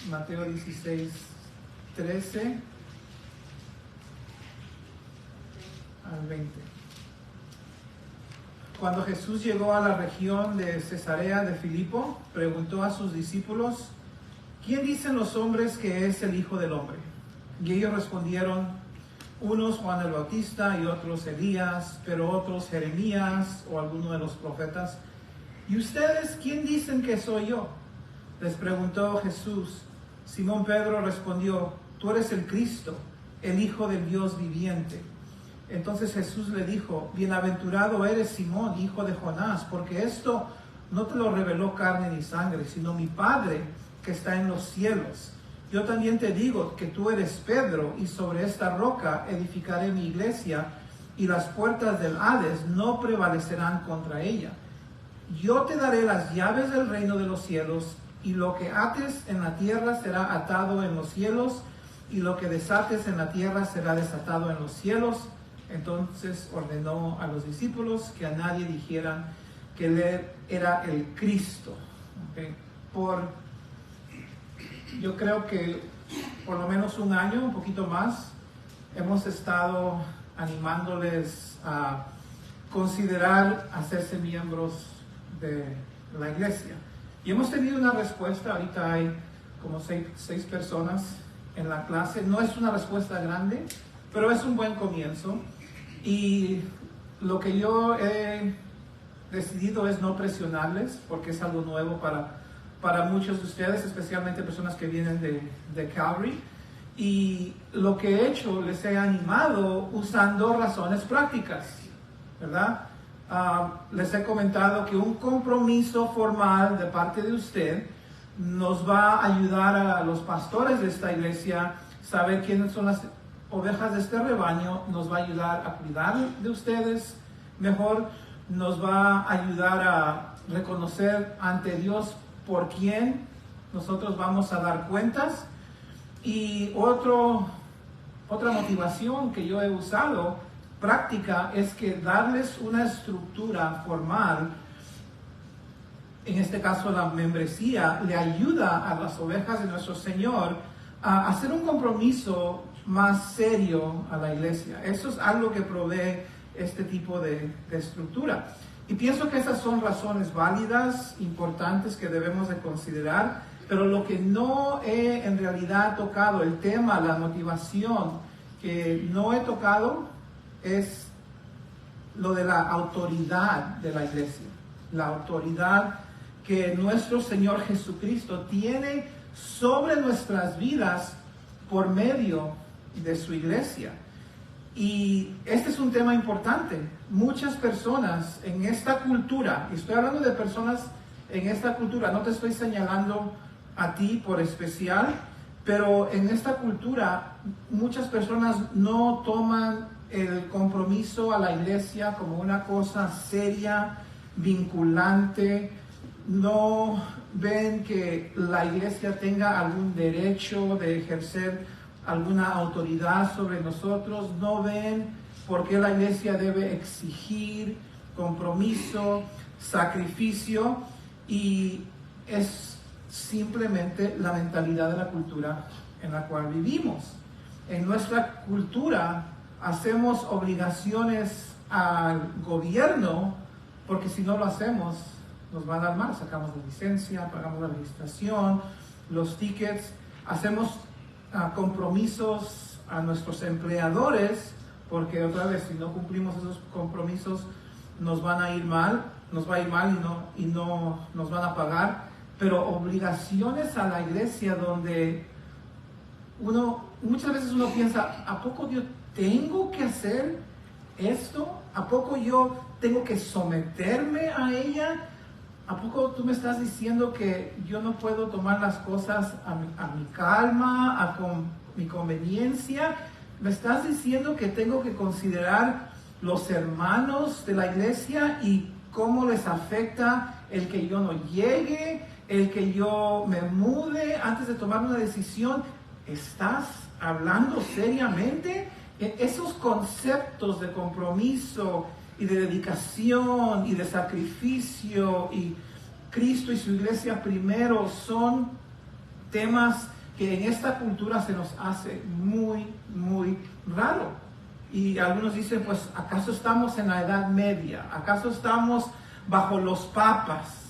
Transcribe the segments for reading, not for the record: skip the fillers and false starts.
Mateo 16, 13 al 20. Cuando Jesús llegó a la región de Cesarea de Filipo, preguntó a sus discípulos: ¿quién dicen los hombres que es el Hijo del Hombre? Y ellos respondieron: unos Juan el Bautista y otros Elías, pero otros Jeremías o alguno de los profetas. ¿Y ustedes quién dicen que soy yo? Les preguntó Jesús. Simón Pedro respondió: tú eres el Cristo, el Hijo del Dios viviente. Entonces Jesús le dijo: bienaventurado eres, Simón, hijo de Jonás, porque esto no te lo reveló carne ni sangre, sino mi Padre que está en los cielos. Yo también te digo que tú eres Pedro, y sobre esta roca edificaré mi iglesia, y las puertas del Hades no prevalecerán contra ella. Yo te daré las llaves del reino de los cielos, y lo que ates en la tierra será atado en los cielos, y lo que desates en la tierra será desatado en los cielos. Entonces ordenó a los discípulos que a nadie dijeran que él era el Cristo. ¿Okay? Yo creo que por lo menos un año, un poquito más, hemos estado animándoles a considerar hacerse miembros de la iglesia. Y hemos tenido una respuesta. Ahorita hay como seis personas en la clase. No es una respuesta grande, pero es un buen comienzo. Y lo que yo he decidido es no presionarles, porque es algo nuevo para muchos de ustedes, especialmente personas que vienen de Calvary. Y lo que he hecho, les he animado usando razones prácticas, ¿verdad? Les he comentado que un compromiso formal de parte de usted nos va a ayudar a los pastores de esta iglesia saber quiénes son las ovejas de este rebaño, nos va a ayudar a cuidar de ustedes mejor, nos va a ayudar a reconocer ante Dios por quién nosotros vamos a dar cuentas. Y otra motivación que yo he usado, práctica, es que darles una estructura formal, en este caso la membresía, le ayuda a las ovejas de nuestro Señor a hacer un compromiso más serio a la iglesia. Eso es algo que provee este tipo de estructura. Y pienso que esas son razones válidas, importantes, que debemos de considerar. Pero lo que no he en realidad tocado, el tema, la motivación que no he tocado, es lo de la autoridad de la iglesia. La autoridad que nuestro Señor Jesucristo tiene sobre nuestras vidas por medio de su iglesia. Y este es un tema importante. Muchas personas en esta cultura, y estoy hablando de personas en esta cultura, no te estoy señalando a ti por especial, pero en esta cultura muchas personas no toman el compromiso a la iglesia como una cosa seria, vinculante. No ven que la iglesia tenga algún derecho de ejercer alguna autoridad sobre nosotros. No ven por qué la iglesia debe exigir compromiso, sacrificio, y es simplemente la mentalidad de la cultura en la cual vivimos. En nuestra cultura hacemos obligaciones al gobierno, porque si no lo hacemos nos van a dar mal. Sacamos la licencia, pagamos la registración, los tickets, hacemos compromisos a nuestros empleadores, porque otra vez, si no cumplimos esos compromisos nos van a ir mal, nos va a ir mal y no nos van a pagar. Pero obligaciones a la iglesia donde muchas veces uno piensa: ¿a poco yo tengo que hacer esto? ¿A poco yo tengo que someterme a ella? ¿A poco tú me estás diciendo que yo no puedo tomar las cosas a mi calma, con mi conveniencia? ¿Me estás diciendo que tengo que considerar los hermanos de la iglesia y cómo les afecta el que yo no llegue, el que yo me mude antes de tomar una decisión? ¿Estás hablando seriamente? Esos conceptos de compromiso y de dedicación y de sacrificio y Cristo y su iglesia primero son temas que en esta cultura se nos hace muy, muy raro. Y algunos dicen, pues, ¿acaso estamos en la Edad Media? ¿Acaso estamos bajo los papas?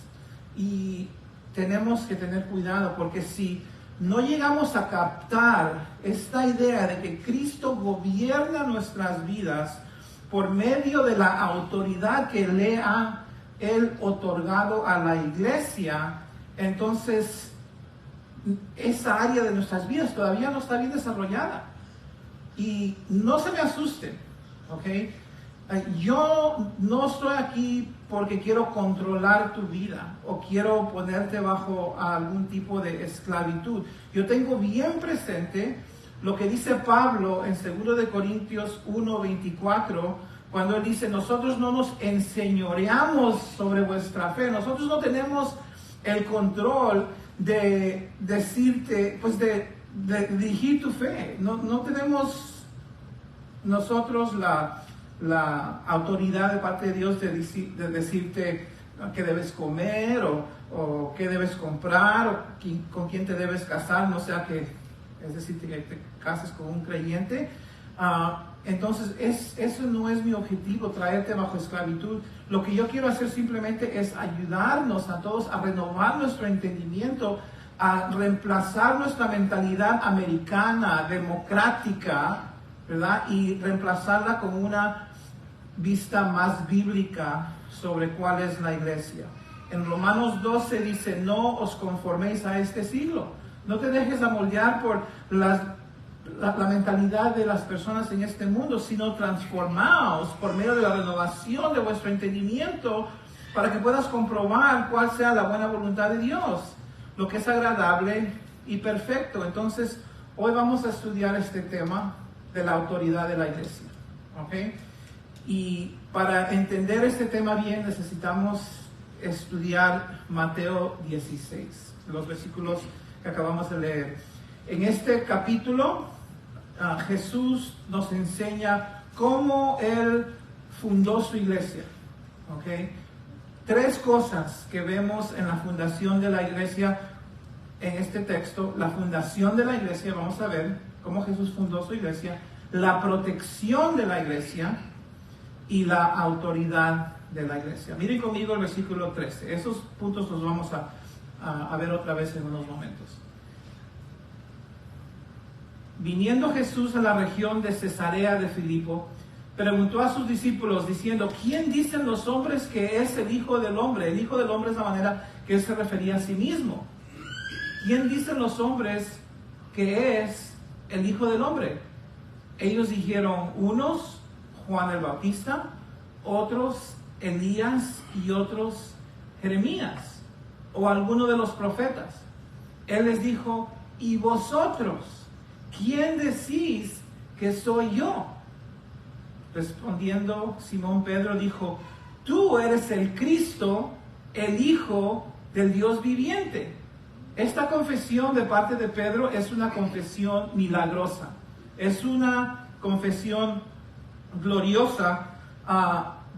Y tenemos que tener cuidado, porque si no llegamos a captar esta idea de que Cristo gobierna nuestras vidas por medio de la autoridad que le ha Él otorgado a la iglesia, entonces esa área de nuestras vidas todavía no está bien desarrollada. Y no se me asusten, ¿ok? Yo no estoy aquí porque quiero controlar tu vida o quiero ponerte bajo algún tipo de esclavitud. Yo tengo bien presente lo que dice Pablo en 2 de Corintios 1:24, cuando él dice, nosotros no nos enseñoreamos sobre vuestra fe, nosotros no tenemos el control de decirte, pues de dirigir tu fe, no tenemos nosotros la autoridad de parte de Dios de decirte qué debes comer o qué debes comprar o con quién te debes casar, no sea que, es decir, que te cases con un creyente. Entonces, eso no es mi objetivo, traerte bajo esclavitud. Lo que yo quiero hacer simplemente es ayudarnos a todos a renovar nuestro entendimiento, a reemplazar nuestra mentalidad americana, democrática, ¿verdad? Y reemplazarla con una vista más bíblica sobre cuál es la iglesia. En Romanos 12 dice, no os conforméis a este siglo. No te dejes amoldear por la mentalidad de las personas en este mundo, sino transformaos por medio de la renovación de vuestro entendimiento para que puedas comprobar cuál sea la buena voluntad de Dios, lo que es agradable y perfecto. Entonces, hoy vamos a estudiar este tema de la autoridad de la iglesia, ¿ok? Y para entender este tema bien necesitamos estudiar Mateo 16, los versículos que acabamos de leer. En este capítulo, Jesús nos enseña cómo Él fundó su iglesia, ¿ok? 3 cosas que vemos en la fundación de la iglesia en este texto. La fundación de la iglesia, vamos a ver cómo Jesús fundó su iglesia, la protección de la iglesia y la autoridad de la iglesia. Miren conmigo el versículo 13. Esos puntos los vamos a ver otra vez en unos momentos. Viniendo Jesús a la región de Cesarea de Filipo, preguntó a sus discípulos diciendo, ¿quién dicen los hombres que es el Hijo del Hombre? El Hijo del Hombre es la manera que él se refería a sí mismo. ¿Quién dicen los hombres que es el Hijo del Hombre? Ellos dijeron, unos Juan el Bautista, otros Elías y otros Jeremías o alguno de los profetas. Él les dijo, ¿y vosotros? ¿Quién decís que soy yo? Respondiendo Simón Pedro dijo, tú eres el Cristo, el Hijo del Dios viviente. Esta confesión de parte de Pedro es una confesión milagrosa, es una confesión gloriosa,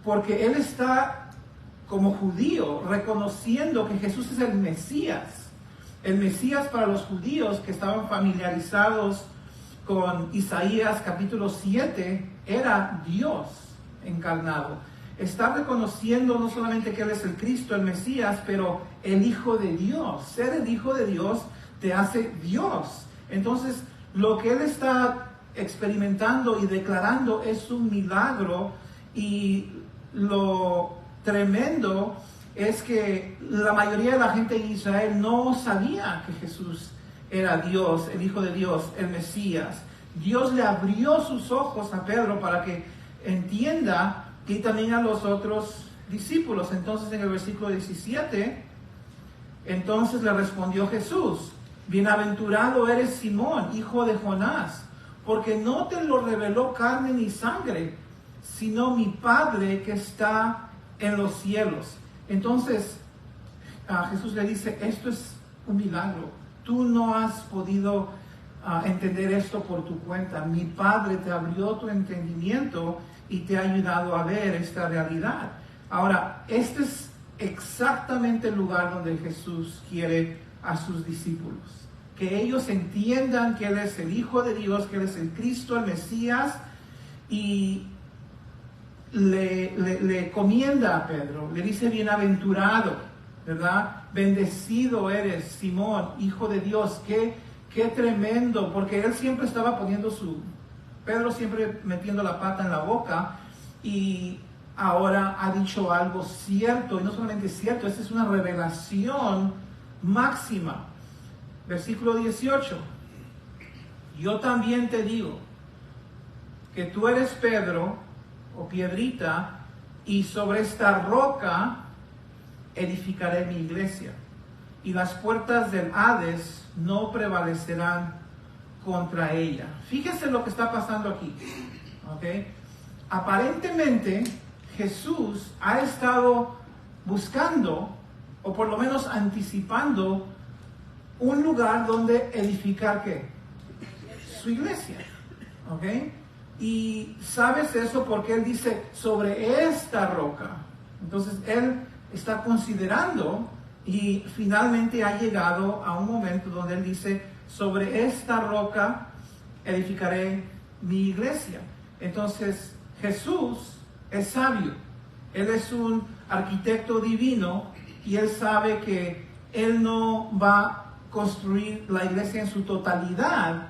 porque él está como judío reconociendo que Jesús es el Mesías. El Mesías para los judíos que estaban familiarizados con Isaías capítulo 7 era Dios encarnado. Está reconociendo no solamente que Él es el Cristo, el Mesías, pero el Hijo de Dios. Ser el Hijo de Dios te hace Dios. Entonces, lo que Él está experimentando y declarando es un milagro, y lo tremendo es que la mayoría de la gente en Israel no sabía que Jesús era Dios, el Hijo de Dios, el Mesías. Dios le abrió sus ojos a Pedro para que entienda, y también a los otros discípulos. Entonces en el versículo 17, entonces le respondió Jesús, bienaventurado eres Simón, hijo de Jonás, porque no te lo reveló carne ni sangre, sino mi Padre que está en los cielos. Entonces Jesús le dice, esto es un milagro, tú no has podido entender esto por tu cuenta, mi Padre te abrió tu entendimiento y te ha ayudado a ver esta realidad. Ahora, este es exactamente el lugar donde Jesús quiere a sus discípulos, que ellos entiendan que Él es el Hijo de Dios, que Él es el Cristo, el Mesías, y le comienda a Pedro, le dice bienaventurado, ¿verdad? Bendecido eres, Simón, hijo de Dios. Qué tremendo, porque él siempre estaba Pedro siempre metiendo la pata en la boca, y ahora ha dicho algo cierto, y no solamente cierto, esta es una revelación máxima. Versículo 18, yo también te digo que tú eres Pedro, o piedrita, y sobre esta roca edificaré mi iglesia, y las puertas del Hades no prevalecerán contra ella. Fíjese lo que está pasando aquí, ¿ok? Aparentemente Jesús ha estado buscando, o por lo menos anticipando, un lugar donde edificar ¿qué? Su iglesia, ¿ok? Y sabes eso porque Él dice sobre esta roca. Entonces Él está considerando, y finalmente ha llegado a un momento donde Él dice sobre esta roca edificaré mi iglesia. Entonces Jesús es sabio, Él es un arquitecto divino, y Él sabe que Él no va a construir la iglesia en su totalidad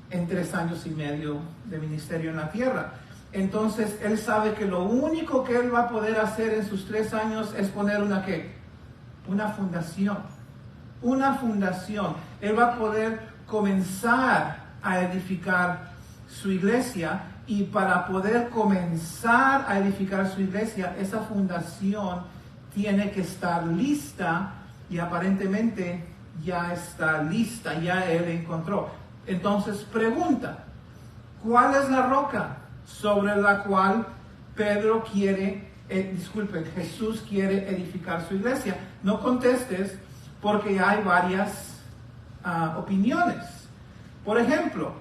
en 3 años y medio de ministerio en la tierra. Entonces Él sabe que lo único que Él va a poder hacer en sus 3 años es poner una fundación. Una fundación. Él va a poder comenzar a edificar su iglesia, y para poder comenzar a edificar su iglesia, esa fundación tiene que estar lista, y aparentemente ya está lista, ya Él encontró. Entonces pregunta, ¿cuál es la roca sobre la cual Jesús quiere edificar su iglesia? No contestes, porque hay varias opiniones. Por ejemplo,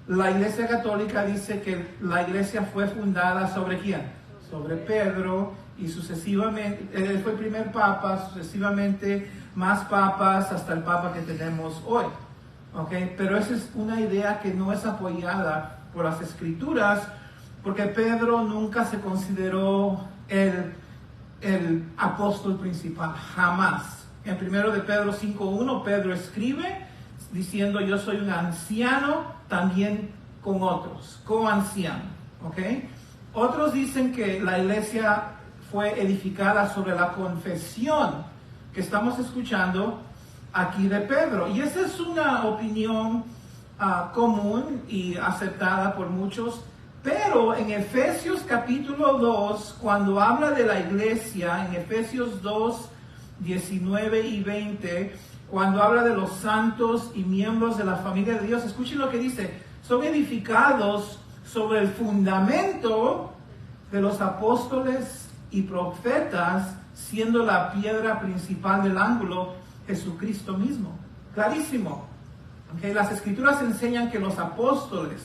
la Iglesia Católica dice que la iglesia fue fundada ¿sobre quién? Sobre Pedro, y sucesivamente, él fue el primer papa, sucesivamente más papas hasta el papa que tenemos hoy. ¿Okay? Pero esa es una idea que no es apoyada por las Escrituras, porque Pedro nunca se consideró el apóstol principal, jamás. En 1 de Pedro 5:1, Pedro escribe diciendo: yo soy un anciano también con otros, coanciano. ¿Okay? Otros dicen que la iglesia fue edificada sobre la confesión que estamos escuchando aquí de Pedro, y esa es una opinión común y aceptada por muchos. Pero en Efesios capítulo 2, cuando habla de la iglesia, en Efesios 2, 19 y 20, cuando habla de los santos y miembros de la familia de Dios, escuchen lo que dice: son edificados sobre el fundamento de los apóstoles y profetas, siendo la piedra principal del ángulo Jesucristo mismo. Clarísimo. Okay, las Escrituras enseñan que los apóstoles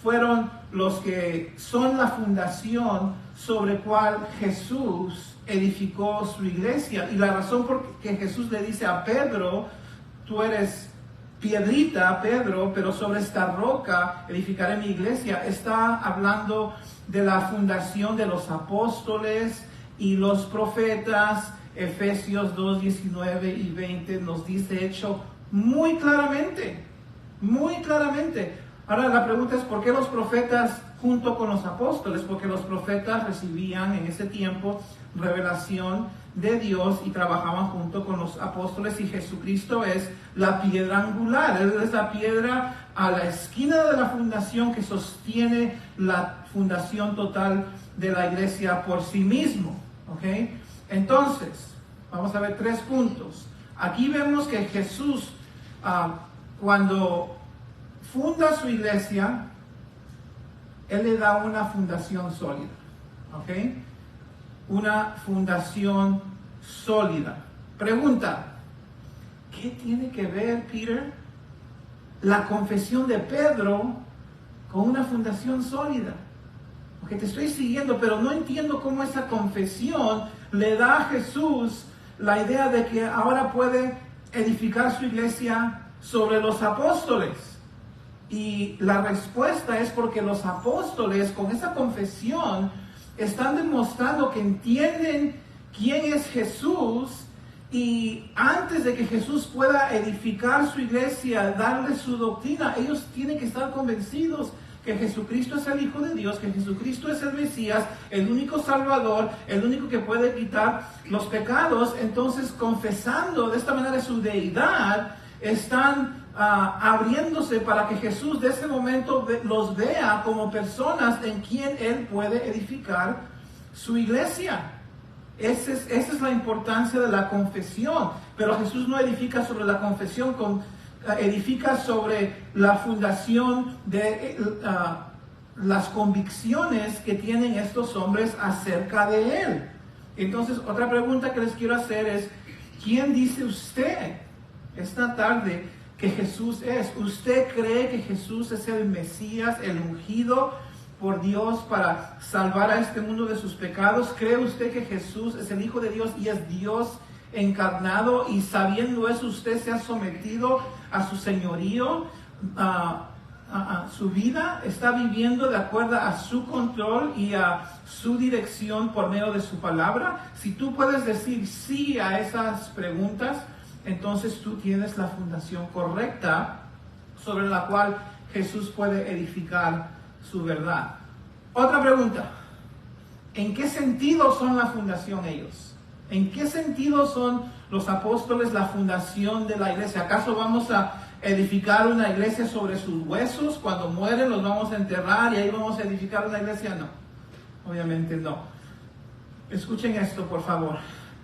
fueron los que son la fundación sobre cual Jesús edificó su iglesia. Y la razón por que Jesús le dice a Pedro: tú eres piedrita, Pedro, pero sobre esta roca edificaré mi iglesia, está hablando de la fundación de los apóstoles y los profetas. Efesios 2, 19 y 20 nos dice hecho muy claramente, muy claramente. Ahora la pregunta es: ¿por qué los profetas junto con los apóstoles? Porque los profetas recibían en ese tiempo revelación de Dios y trabajaban junto con los apóstoles, y Jesucristo es la piedra angular. Él es la piedra a la esquina de la fundación que sostiene la fundación total de la iglesia por sí mismo. ¿Okay? Entonces, vamos a ver 3 puntos. Aquí vemos que Jesús, cuando funda su iglesia, Él le da una fundación sólida. ¿Ok? Una fundación sólida. Pregunta: ¿qué tiene que ver, Peter, la confesión de Pedro con una fundación sólida? Porque te estoy siguiendo, pero no entiendo cómo esa confesión le da a Jesús la idea de que ahora puede edificar su iglesia sobre los apóstoles. Y la respuesta es porque los apóstoles, con esa confesión, están demostrando que entienden quién es Jesús, y antes de que Jesús pueda edificar su iglesia, darle su doctrina, ellos tienen que estar convencidos que Jesucristo es el Hijo de Dios, que Jesucristo es el Mesías, el único Salvador, el único que puede quitar los pecados. Entonces, confesando de esta manera su deidad, están abriéndose para que Jesús de ese momento los vea como personas en quien Él puede edificar su iglesia. Esa es la importancia de la confesión. Pero Jesús no edifica sobre la confesión, edifica sobre la fundación de las convicciones que tienen estos hombres acerca de Él. Entonces, otra pregunta que les quiero hacer es, ¿quién dice usted esta tarde que Jesús es? ¿Usted cree que Jesús es el Mesías, el ungido por Dios para salvar a este mundo de sus pecados? ¿Cree usted que Jesús es el Hijo de Dios y es Dios encarnado, y sabiendo eso usted se ha sometido a su señorío, a su vida está viviendo de acuerdo a su control y a su dirección por medio de su palabra? Si tú puedes decir sí a esas preguntas, entonces tú tienes la fundación correcta sobre la cual Jesús puede edificar su verdad. Otra pregunta: ¿en qué sentido son la fundación ellos? ¿En qué sentido son los apóstoles la fundación de la iglesia? ¿Acaso vamos a edificar una iglesia sobre sus huesos? Cuando mueren los vamos a enterrar y ahí vamos a edificar una iglesia. No, obviamente no. Escuchen esto, por favor.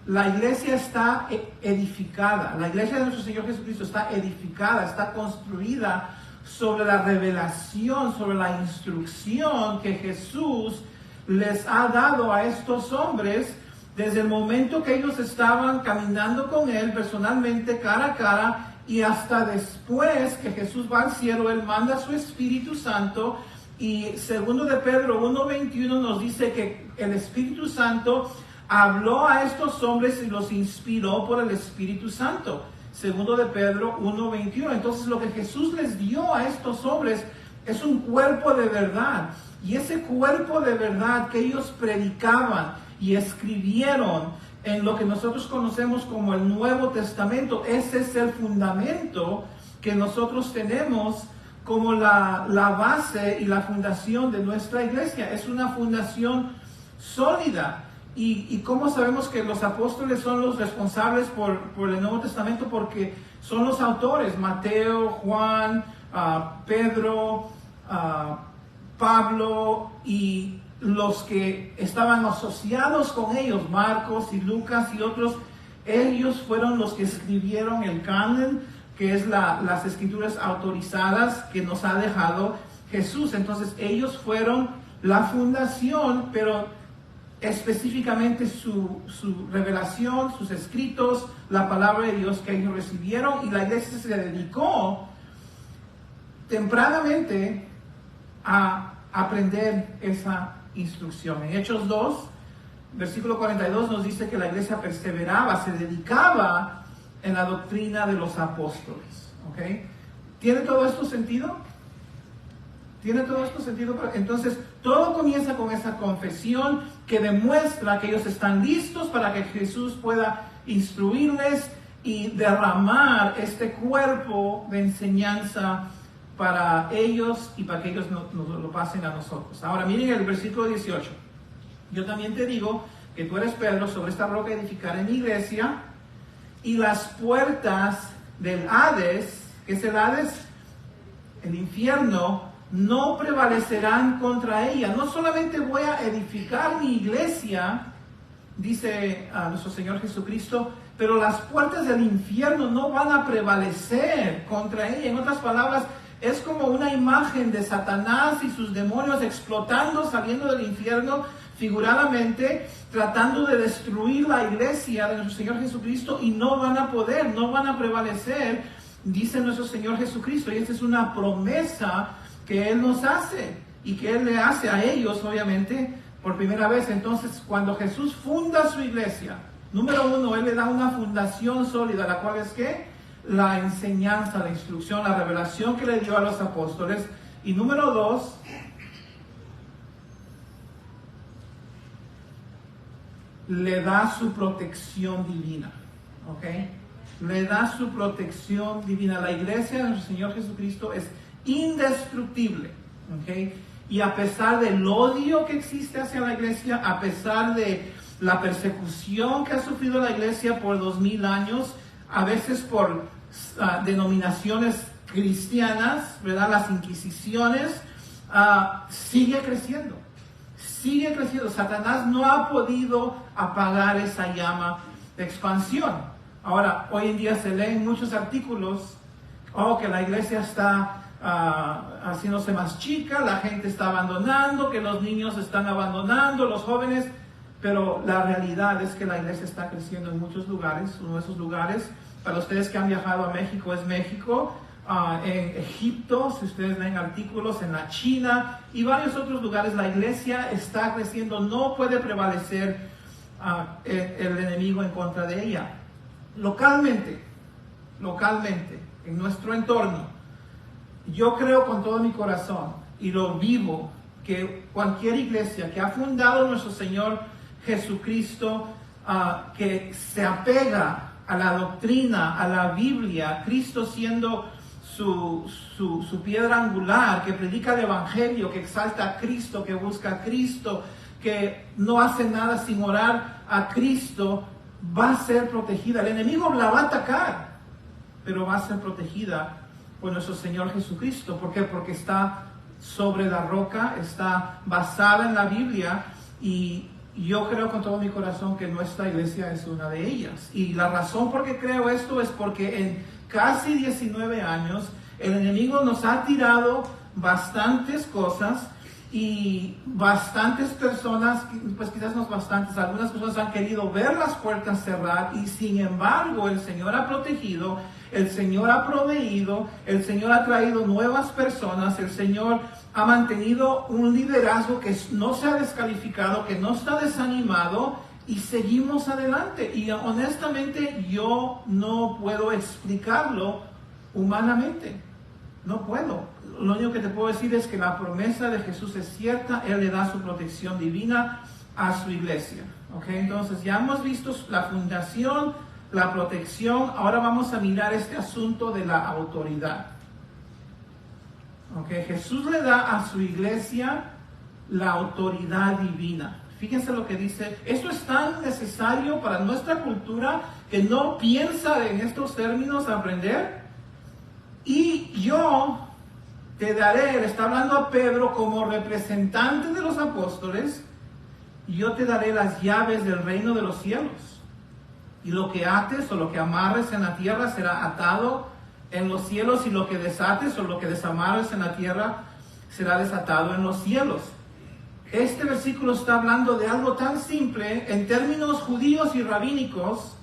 La iglesia está edificada, la iglesia de nuestro Señor Jesucristo está edificada, está construida sobre la revelación, sobre la instrucción que Jesús les ha dado a estos hombres desde el momento que ellos estaban caminando con Él personalmente, cara a cara, y hasta después que Jesús va al cielo. Él manda su Espíritu Santo, y segundo de Pedro 1:21 nos dice que el Espíritu Santo habló a estos hombres y los inspiró por el Espíritu Santo. Segundo de Pedro 1:21. Entonces lo que Jesús les dio a estos hombres es un cuerpo de verdad. Y ese cuerpo de verdad que ellos predicaban y escribieron en lo que nosotros conocemos como el Nuevo Testamento, ese es el fundamento que nosotros tenemos como la base y la fundación de nuestra iglesia. Es una fundación sólida. ¿Y cómo sabemos que los apóstoles son los responsables por el Nuevo Testamento? Porque son los autores: Mateo, Juan, Pedro, Pablo, y los que estaban asociados con ellos, Marcos y Lucas y otros. Ellos fueron los que escribieron el canon, que es las escrituras autorizadas que nos ha dejado Jesús. Entonces ellos fueron la fundación, pero específicamente su revelación, sus escritos, la palabra de Dios que ellos recibieron, y la iglesia se dedicó tempranamente a aprender esa instrucción. En Hechos 2, versículo 42 nos dice que la iglesia perseveraba, se dedicaba en la doctrina de los apóstoles. ¿Okay? ¿Tiene todo esto sentido? ¿Tiene todo esto sentido? Entonces, todo comienza con esa confesión que demuestra que ellos están listos para que Jesús pueda instruirles y derramar este cuerpo de enseñanza para ellos y para que ellos nos lo pasen a nosotros. Ahora miren el versículo 18. Yo también te digo que tú eres Pedro, sobre esta roca edificaré mi iglesia, y las puertas del Hades, que es el Hades, el infierno, no prevalecerán contra ella. No solamente voy a edificar mi iglesia, dice nuestro Señor Jesucristo, pero las puertas del infierno no van a prevalecer contra ella. En otras palabras, es como una imagen de Satanás y sus demonios explotando, saliendo del infierno, figuradamente, tratando de destruir la iglesia de nuestro Señor Jesucristo, y no van a poder, no van a prevalecer, dice nuestro Señor Jesucristo. Y esta es una promesa que Él nos hace, y que Él le hace a ellos, obviamente, por primera vez. Entonces, cuando Jesús funda su iglesia, número uno, Él le da una fundación sólida, la cual es ¿qué? la enseñanza, la instrucción, la revelación que le dio a los apóstoles. Y número 2, le da su protección divina, ¿ok? Le da su protección divina. La iglesia de nuestro Señor Jesucristo es indestructible, ¿ok? Y a pesar del odio que existe hacia la iglesia, a pesar de la persecución que ha sufrido la iglesia por 2000 años, a veces por denominaciones cristianas, ¿verdad? Las inquisiciones, sigue creciendo. Sigue creciendo. Satanás no ha podido apagar esa llama de expansión. Ahora, hoy en día se leen muchos artículos, que la iglesia está haciéndose más chica, la gente está abandonando, que los niños están abandonando, los jóvenes, pero la realidad es que la iglesia está creciendo en muchos lugares. Uno de esos lugares, para ustedes que han viajado a México, es México. En Egipto, si ustedes leen artículos, en la China y varios otros lugares, la iglesia está creciendo. No puede prevalecer el enemigo en contra de ella. Localmente, en nuestro entorno, yo creo con todo mi corazón y lo vivo, que cualquier iglesia que ha fundado nuestro Señor Jesucristo, que se apega a la doctrina, a la Biblia, Cristo siendo su piedra angular, que predica el Evangelio, que exalta a Cristo, que busca a Cristo, que no hace nada sin orar a Cristo, va a ser protegida. El enemigo la va a atacar, pero va a ser protegida por nuestro Señor Jesucristo. ¿Por qué? Porque está sobre la roca, está basada en la Biblia, y yo creo con todo mi corazón que nuestra iglesia es una de ellas. Y la razón por qué creo esto es porque en casi 19 años el enemigo nos ha tirado bastantes cosas, y bastantes personas, pues quizás no bastantes, algunas personas han querido ver las puertas cerrar, y sin embargo el Señor ha protegido, el Señor ha proveído, el Señor ha traído nuevas personas, el Señor ha mantenido un liderazgo que no se ha descalificado, que no está desanimado, y seguimos adelante. Y honestamente yo no puedo explicarlo humanamente, no puedo. Lo único que te puedo decir es que la promesa de Jesús es cierta. Él le da su protección divina a su iglesia, ¿ok? Entonces ya hemos visto la fundación, la protección. Ahora vamos a mirar este asunto de la autoridad, ¿ok? Jesús le da a su iglesia la autoridad divina. Fíjense lo que dice. Esto es tan necesario para nuestra cultura que no piensa en estos términos aprender. Y yo te daré, le está hablando a Pedro como representante de los apóstoles, yo te daré las llaves del reino de los cielos. Y lo que ates o lo que amarres en la tierra será atado en los cielos, y lo que desates o lo que desamarres en la tierra será desatado en los cielos. Este versículo está hablando de algo tan simple en términos judíos y rabínicos,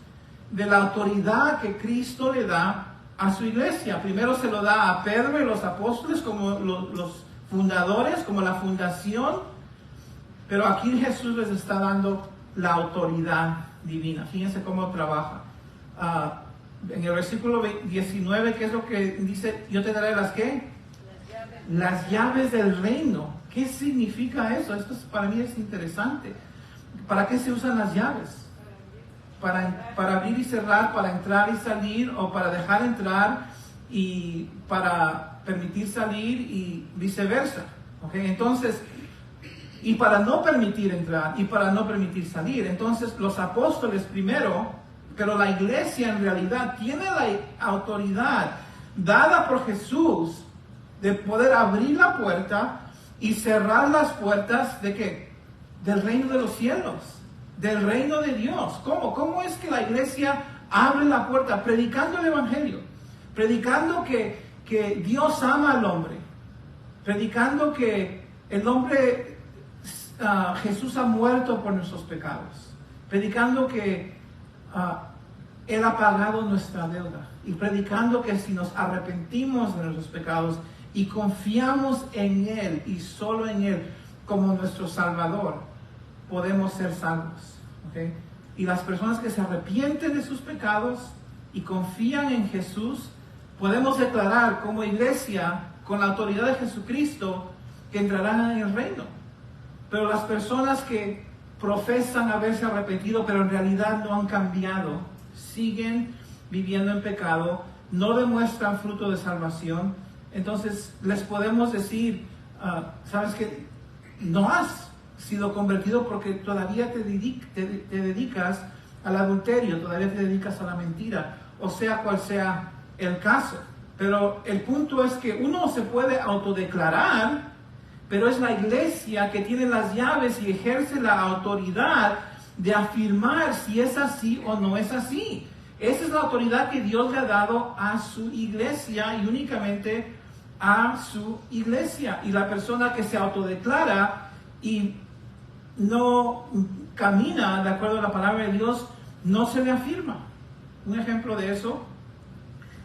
de la autoridad que Cristo le da a su iglesia. Primero se lo da a Pedro y los apóstoles como los fundadores, como la fundación, pero aquí Jesús les está dando la autoridad divina. Fíjense cómo trabaja. En el versículo 19, ¿qué es lo que dice? Yo te daré las ¿qué? Las llaves del reino. ¿Qué significa eso? Esto para mí es interesante. ¿Para qué se usan las llaves? Para abrir y cerrar, para entrar y salir, o para dejar entrar y para permitir salir, y viceversa, ¿ok? Entonces, y para no permitir entrar y para no permitir salir. Entonces los apóstoles primero, pero la iglesia en realidad tiene la autoridad dada por Jesús de poder abrir la puerta y cerrar las puertas ¿de qué? Del reino de los cielos, del reino de Dios. ¿Cómo? ¿Cómo es que la iglesia abre la puerta? Predicando el Evangelio, predicando que Dios ama al hombre, predicando que el hombre, Jesús ha muerto por nuestros pecados, predicando que Él ha pagado nuestra deuda, y predicando que si nos arrepentimos de nuestros pecados y confiamos en Él y solo en Él como nuestro Salvador, podemos ser salvos, ¿okay? Y las personas que se arrepienten de sus pecados y confían en Jesús, podemos declarar como iglesia, con la autoridad de Jesucristo, que entrarán en el reino. Pero las personas que profesan haberse arrepentido, pero en realidad no han cambiado, siguen viviendo en pecado, no demuestran fruto de salvación, entonces les podemos decir, sabes que no has sido convertido porque todavía te dedicas al adulterio, todavía te dedicas a la mentira, o sea cual sea el caso. Pero el punto es que uno se puede autodeclarar, pero es la iglesia que tiene las llaves y ejerce la autoridad de afirmar si es así o no es así. Esa es la autoridad que Dios le ha dado a su iglesia y únicamente a su iglesia. Y la persona que se autodeclara y no camina de acuerdo a la palabra de Dios, no se le afirma. Un ejemplo de eso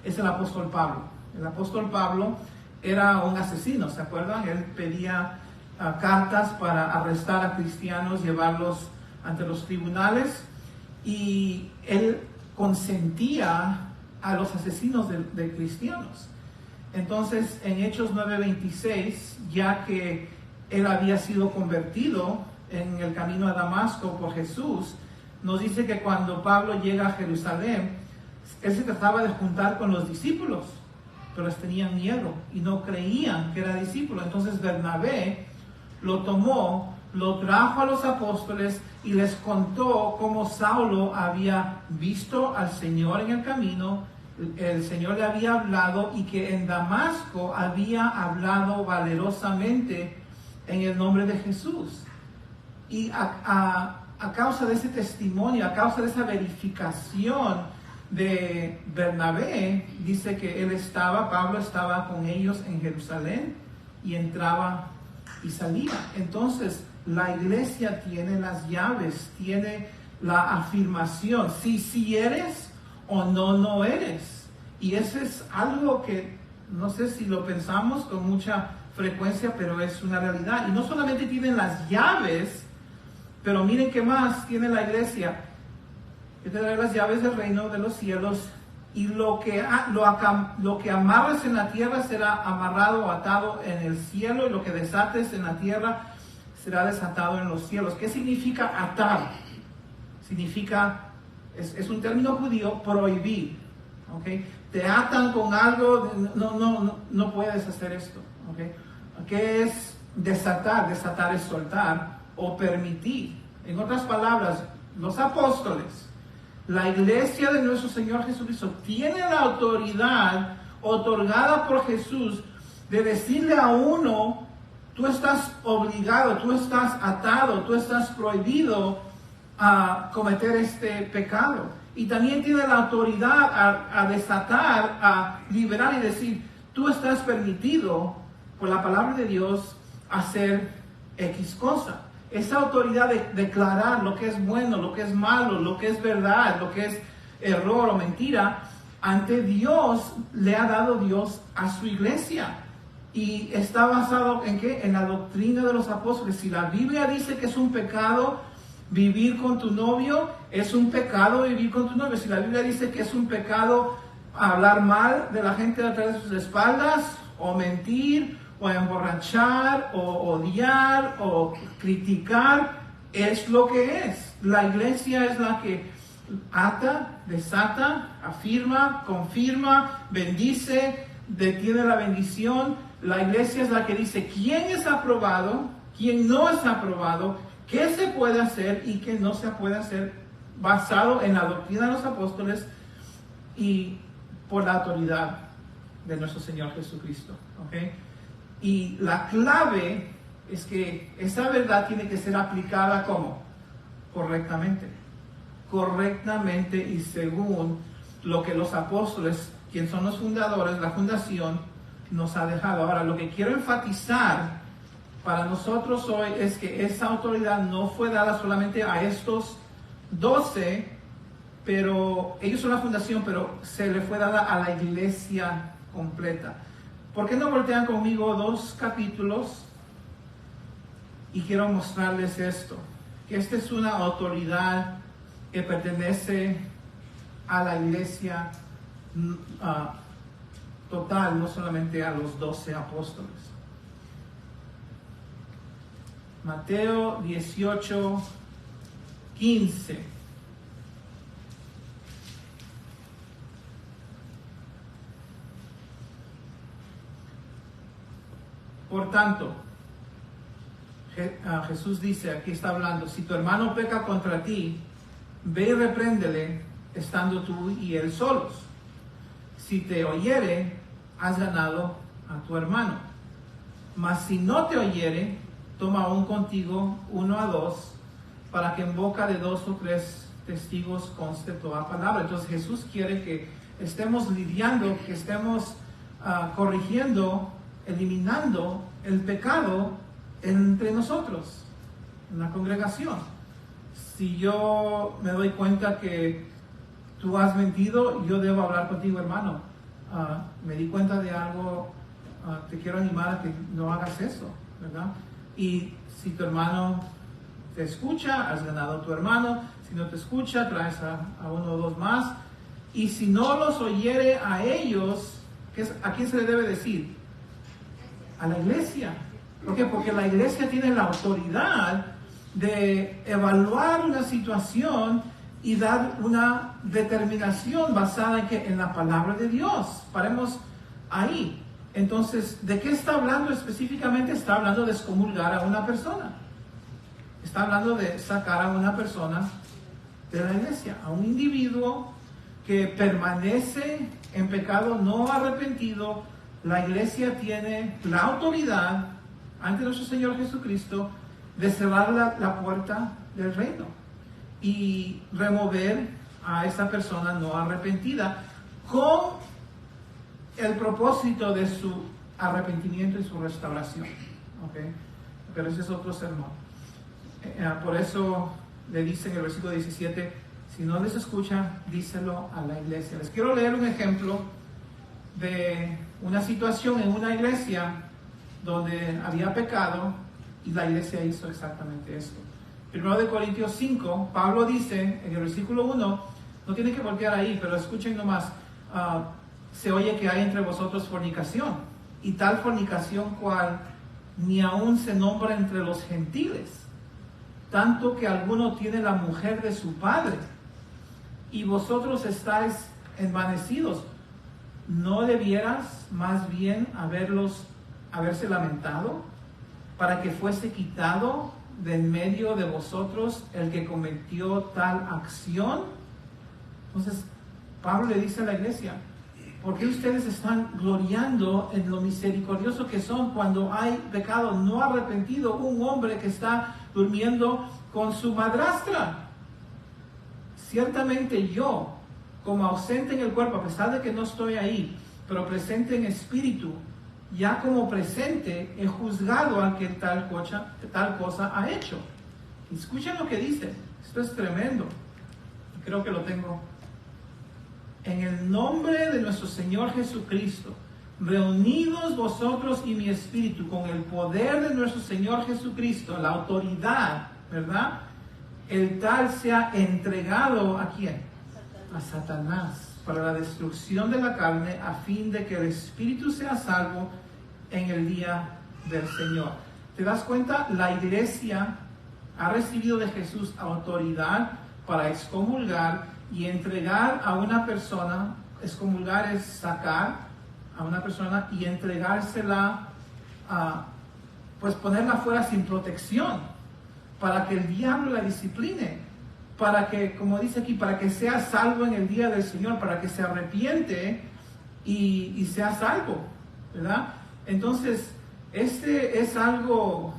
es el apóstol Pablo. El apóstol Pablo era un asesino, ¿se acuerdan? Él pedía cartas para arrestar a cristianos, llevarlos ante los tribunales, y él consentía a los asesinos de cristianos. Entonces, en Hechos 9:26, ya que él había sido convertido en el camino a Damasco por Jesús, nos dice que cuando Pablo llega a Jerusalén, él se trataba de juntar con los discípulos, pero les tenían miedo y no creían que era discípulo. Entonces Bernabé lo tomó, lo trajo a los apóstoles y les contó cómo Saulo había visto al Señor en el camino, el Señor le había hablado y que en Damasco había hablado valerosamente en el nombre de Jesús. Y a causa de ese testimonio, a causa de esa verificación de Bernabé, dice que Pablo estaba con ellos en Jerusalén y entraba y salía. Entonces, la iglesia tiene las llaves, tiene la afirmación, si eres o no eres. Y eso es algo que no sé si lo pensamos con mucha frecuencia, pero es una realidad. Y no solamente tienen las llaves, pero miren qué más tiene la iglesia. Yo te daré las llaves del reino de los cielos, y lo que amarres en la tierra será amarrado o atado en el cielo, y lo que desates en la tierra será desatado en los cielos. ¿Qué significa atar? Significa, es un término judío, prohibir. ¿Okay? Te atan con algo, no puedes hacer esto. ¿Okay? ¿Qué es desatar? Desatar es soltar o permitir. En otras palabras, los apóstoles, la iglesia de nuestro Señor Jesucristo, tiene la autoridad otorgada por Jesús de decirle a uno, tú estás obligado, tú estás atado, tú estás prohibido a cometer este pecado. Y también tiene la autoridad a desatar, a liberar y decir, tú estás permitido por la palabra de Dios hacer X cosa. Esa autoridad de declarar lo que es bueno, lo que es malo, lo que es verdad, lo que es error o mentira, ante Dios le ha dado Dios a su iglesia. Y está basado en ¿qué? En la doctrina de los apóstoles. Si la Biblia dice que es un pecado vivir con tu novio, es un pecado vivir con tu novio. Si la Biblia dice que es un pecado hablar mal de la gente detrás de sus espaldas, o mentir, o emborrachar, o odiar, o criticar, es lo que es. La iglesia es la que ata, desata, afirma, confirma, bendice, detiene la bendición. La iglesia es la que dice quién es aprobado, quién no es aprobado, qué se puede hacer y qué no se puede hacer, basado en la doctrina de los apóstoles y por la autoridad de nuestro Señor Jesucristo. ¿Okay? Y la clave es que esa verdad tiene que ser aplicada ¿cómo? Correctamente. Correctamente y según lo que los apóstoles, quienes son los fundadores, la fundación, nos ha dejado. Ahora, lo que quiero enfatizar para nosotros hoy es que esa autoridad no fue dada solamente a estos 12, pero ellos son la fundación, pero se le fue dada a la iglesia completa. ¿Por qué no voltean conmigo 2 capítulos? Y quiero mostrarles esto, que esta es una autoridad que pertenece a la iglesia total, no solamente a los 12 apóstoles. Mateo 18, 15. Por tanto, Jesús dice, aquí está hablando, si tu hermano peca contra ti, ve y repréndele, estando tú y él solos. Si te oyere, has ganado a tu hermano. Mas si no te oyere, toma aún contigo 1 a 2, para que en boca de 2 o 3 testigos conste toda palabra. Entonces Jesús quiere que estemos lidiando, que estemos corrigiendo, eliminando el pecado entre nosotros, en la congregación. Si yo me doy cuenta que tú has mentido, yo debo hablar contigo, hermano. Me di cuenta de algo, te quiero animar a que no hagas eso, ¿verdad? Y si tu hermano te escucha, has ganado a tu hermano. Si no te escucha, traes a 1 o 2 más. Y si no los oyere a ellos, ¿a quién se le debe decir? A la iglesia. ¿Por qué? Porque la iglesia tiene la autoridad de evaluar una situación y dar una determinación basada en la palabra de Dios. Paremos ahí. Entonces, ¿de qué está hablando específicamente? Está hablando de excomulgar a una persona. Está hablando de sacar a una persona de la iglesia, a un individuo que permanece en pecado no arrepentido. La iglesia tiene la autoridad ante nuestro Señor Jesucristo de cerrar la puerta del reino y remover a esa persona no arrepentida con el propósito de su arrepentimiento y su restauración. ¿Okay? Pero ese es otro sermón. Por eso le dice en el versículo 17, si no les escucha, díselo a la iglesia. Les quiero leer un ejemplo de una situación en una iglesia donde había pecado y la iglesia hizo exactamente esto. 1 Corintios 5, Pablo dice en el versículo 1, no tienen que voltear ahí, pero escuchen nomás, se oye que hay entre vosotros fornicación, y tal fornicación cual ni aún se nombra entre los gentiles, tanto que alguno tiene la mujer de su padre, y vosotros estáis envanecidos. ¿No debieras más bien haberse lamentado para que fuese quitado de en medio de vosotros el que cometió tal acción? Entonces, Pablo le dice a la iglesia, ¿por qué ustedes están gloriando en lo misericordioso que son cuando hay pecado no arrepentido? Un hombre que está durmiendo con su madrastra. Ciertamente yo, como ausente en el cuerpo, a pesar de que no estoy ahí, pero presente en espíritu, ya como presente he juzgado al que tal cosa ha hecho. Escuchen lo que dice, esto es tremendo. Creo que lo tengo. En el nombre de nuestro Señor Jesucristo, reunidos vosotros y mi espíritu con el poder de nuestro Señor Jesucristo, la autoridad, ¿verdad? El tal sea entregado ¿a quién? A Satanás, para la destrucción de la carne, a fin de que el espíritu sea salvo en el día del Señor. ¿Te das cuenta? La iglesia ha recibido de Jesús autoridad para excomulgar y entregar a una persona. Excomulgar es sacar a una persona y entregársela pues ponerla fuera sin protección, para que el diablo la discipline, para que, como dice aquí, para que sea salvo en el día del Señor, para que se arrepiente y sea salvo, ¿verdad? Entonces, este es algo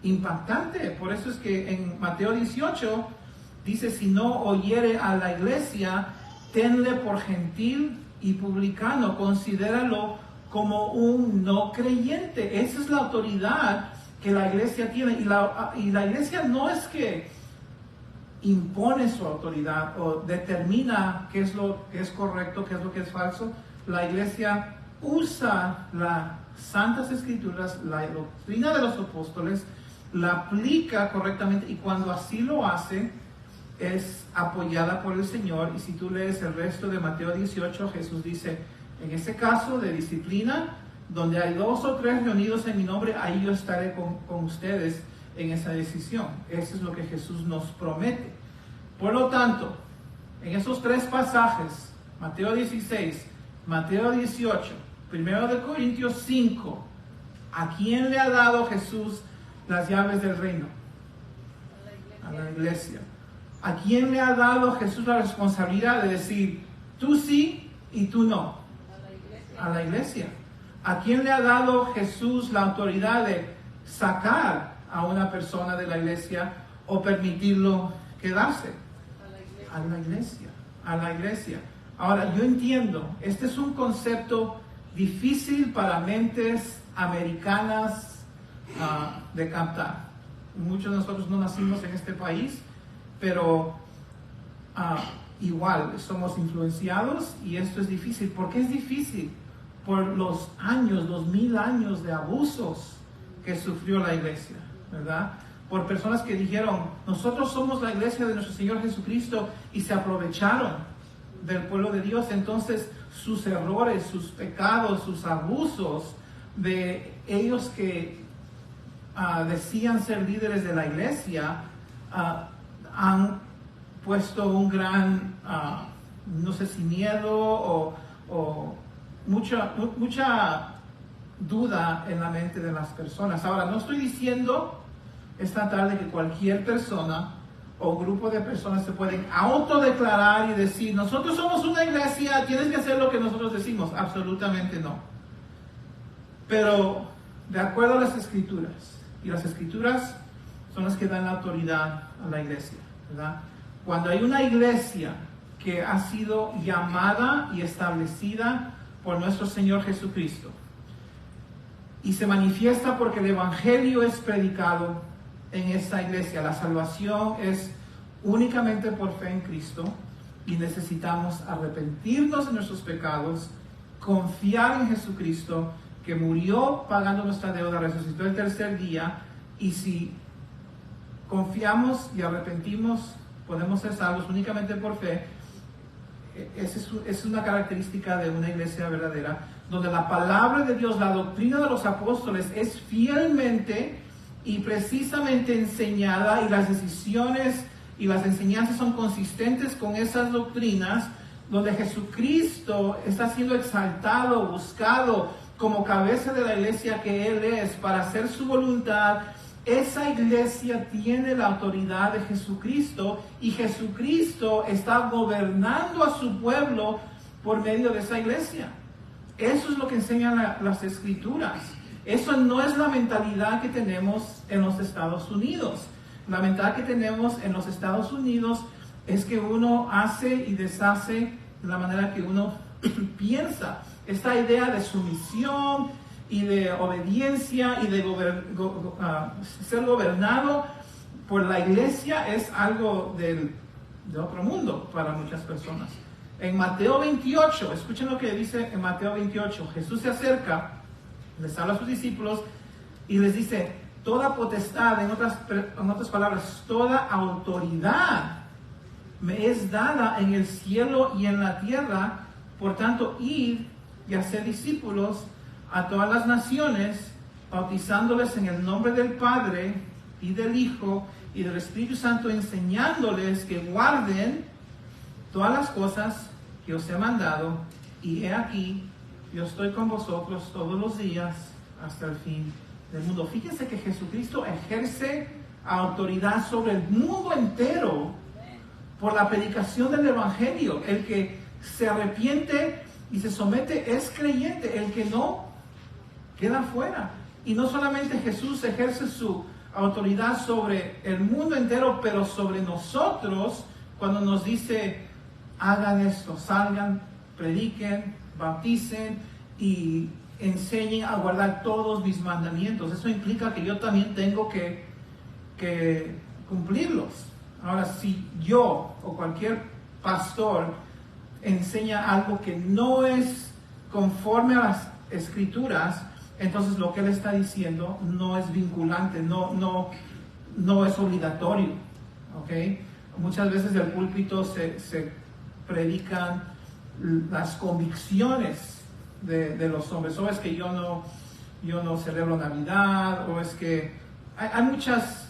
impactante. Por eso es que en Mateo 18 dice, si no oyere a la iglesia, tenle por gentil y publicano, considéralo como un no creyente. Esa es la autoridad que la iglesia tiene. Y la iglesia no es que impone su autoridad o determina qué es lo que es correcto, qué es lo que es falso. La iglesia usa las Santas Escrituras, la doctrina de los apóstoles, la aplica correctamente, y cuando así lo hace, es apoyada por el Señor. Y si tú lees el resto de Mateo 18, Jesús dice, en ese caso de disciplina, donde hay 2 o 3 reunidos en mi nombre, ahí yo estaré con ustedes en esa decisión. Eso es lo que Jesús nos promete. Por lo tanto, en esos 3 pasajes, Mateo 16, Mateo 18, 1 de Corintios 5, ¿a quién le ha dado Jesús las llaves del reino? A la iglesia. ¿A quién le ha dado Jesús la responsabilidad de decir, tú sí y tú no? A la iglesia. ¿A quién le ha dado Jesús la autoridad de sacar a una persona de la iglesia o permitirlo quedarse? A la iglesia. A la iglesia. Ahora, yo entiendo, este es un concepto difícil para mentes americanas de captar. Muchos de nosotros no nacimos en este país, pero igual somos influenciados y esto es difícil. ¿Por qué es difícil? Por los años, los 1000 años de abusos que sufrió la iglesia, ¿verdad? Por personas que dijeron, nosotros somos la iglesia de nuestro Señor Jesucristo, y se aprovecharon del pueblo de Dios. Entonces sus errores, sus pecados, sus abusos de ellos que decían ser líderes de la iglesia, han puesto un gran, no sé si miedo o mucha duda en la mente de las personas. Ahora, no estoy diciendo esta tarde que cualquier persona o grupo de personas se pueden autodeclarar y decir, nosotros somos una iglesia, tienes que hacer lo que nosotros decimos. Absolutamente no. Pero de acuerdo a las escrituras, y las escrituras son las que dan la autoridad a la iglesia, ¿verdad? Cuando hay una iglesia que ha sido llamada y establecida por nuestro Señor Jesucristo y se manifiesta porque el evangelio es predicado en esta iglesia, la salvación es únicamente por fe en Cristo y necesitamos arrepentirnos de nuestros pecados, confiar en Jesucristo que murió pagando nuestra deuda, resucitó el tercer día, y si confiamos y arrepentimos podemos ser salvos únicamente por fe. Es una característica de una iglesia verdadera, donde la palabra de Dios, la doctrina de los apóstoles es fielmente y precisamente enseñada, y las decisiones y las enseñanzas son consistentes con esas doctrinas, donde Jesucristo está siendo exaltado, buscado como cabeza de la iglesia que Él es, para hacer su voluntad. Esa iglesia tiene la autoridad de Jesucristo y Jesucristo está gobernando a su pueblo por medio de esa iglesia. Eso es lo que enseñan las escrituras. Eso no es la mentalidad que tenemos en los Estados Unidos. La mentalidad que tenemos en los Estados Unidos es que uno hace y deshace de la manera que uno piensa. Esta idea de sumisión y de obediencia y de ser gobernado por la iglesia es algo de otro mundo para muchas personas. En Mateo 28, escuchen lo que dice en Mateo 28, Jesús se acerca, les habla a sus discípulos y les dice, toda potestad, en otras palabras, toda autoridad me es dada en el cielo y en la tierra, por tanto, id y hacer discípulos a todas las naciones, bautizándoles en el nombre del Padre y del Hijo y del Espíritu Santo, enseñándoles que guarden todas las cosas que os he mandado, y he aquí, yo estoy con vosotros todos los días hasta el fin del mundo. Fíjense que Jesucristo ejerce autoridad sobre el mundo entero por la predicación del Evangelio. El que se arrepiente y se somete es creyente, el que no queda fuera. Y no solamente Jesús ejerce su autoridad sobre el mundo entero, pero sobre nosotros cuando nos dice, hagan esto, salgan, prediquen, bauticen y enseñen a guardar todos mis mandamientos. Eso implica que yo también tengo que cumplirlos. Ahora, si yo o cualquier pastor enseña algo que no es conforme a las escrituras, entonces lo que él está diciendo no es vinculante, no es obligatorio, ¿ok? Muchas veces del púlpito se predican las convicciones de los hombres. O es que yo no celebro Navidad, o es que hay muchas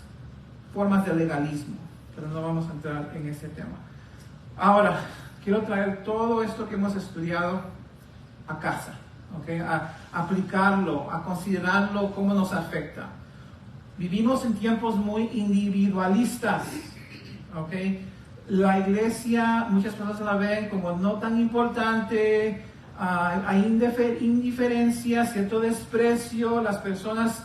formas de legalismo, pero no vamos a entrar en ese tema. Ahora, quiero traer todo esto que hemos estudiado a casa, ¿okay? A aplicarlo, a considerarlo, cómo nos afecta. Vivimos en tiempos muy individualistas, ¿okay? La iglesia, muchas personas la ven como no tan importante, hay indiferencia, cierto desprecio. Las personas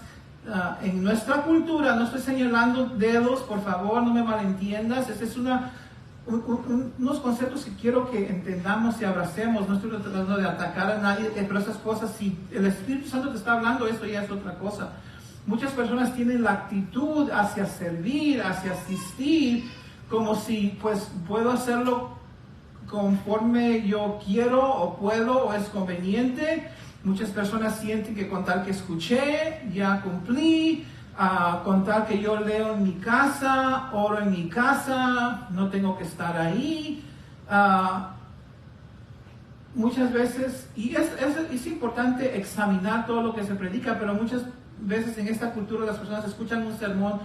en nuestra cultura, no estoy señalando dedos, por favor, no me malentiendas, este es unos conceptos que quiero que entendamos y abracemos. No estoy tratando de atacar a nadie, pero esas cosas, si el Espíritu Santo te está hablando, eso ya es otra cosa. Muchas personas tienen la actitud hacia servir, hacia asistir, como si pues puedo hacerlo conforme yo quiero o puedo o es conveniente. Muchas personas sienten que con tal que escuché, ya cumplí. Con tal que yo leo en mi casa, oro en mi casa, no tengo que estar ahí. Muchas veces, y es importante examinar todo lo que se predica, pero muchas veces en esta cultura las personas escuchan un sermón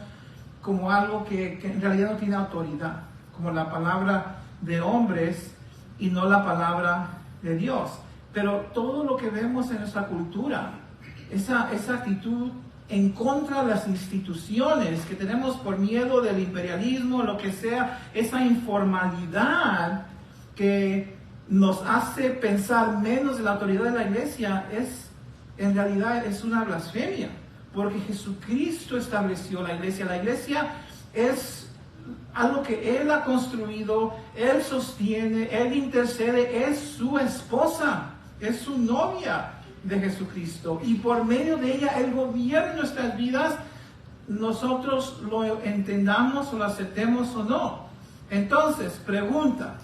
como algo que en realidad no tiene autoridad, como la palabra de hombres y no la palabra de Dios. Pero todo lo que vemos en nuestra cultura, esa actitud en contra de las instituciones que tenemos por miedo del imperialismo, lo que sea, esa informalidad que nos hace pensar menos de la autoridad de la iglesia, en realidad es una blasfemia, porque Jesucristo estableció la iglesia. La iglesia es algo que Él ha construido, Él sostiene, Él intercede, es su esposa, es su novia de Jesucristo, y por medio de ella Él gobierna nuestras vidas, nosotros lo entendamos o lo aceptemos o no. Entonces, pregunta,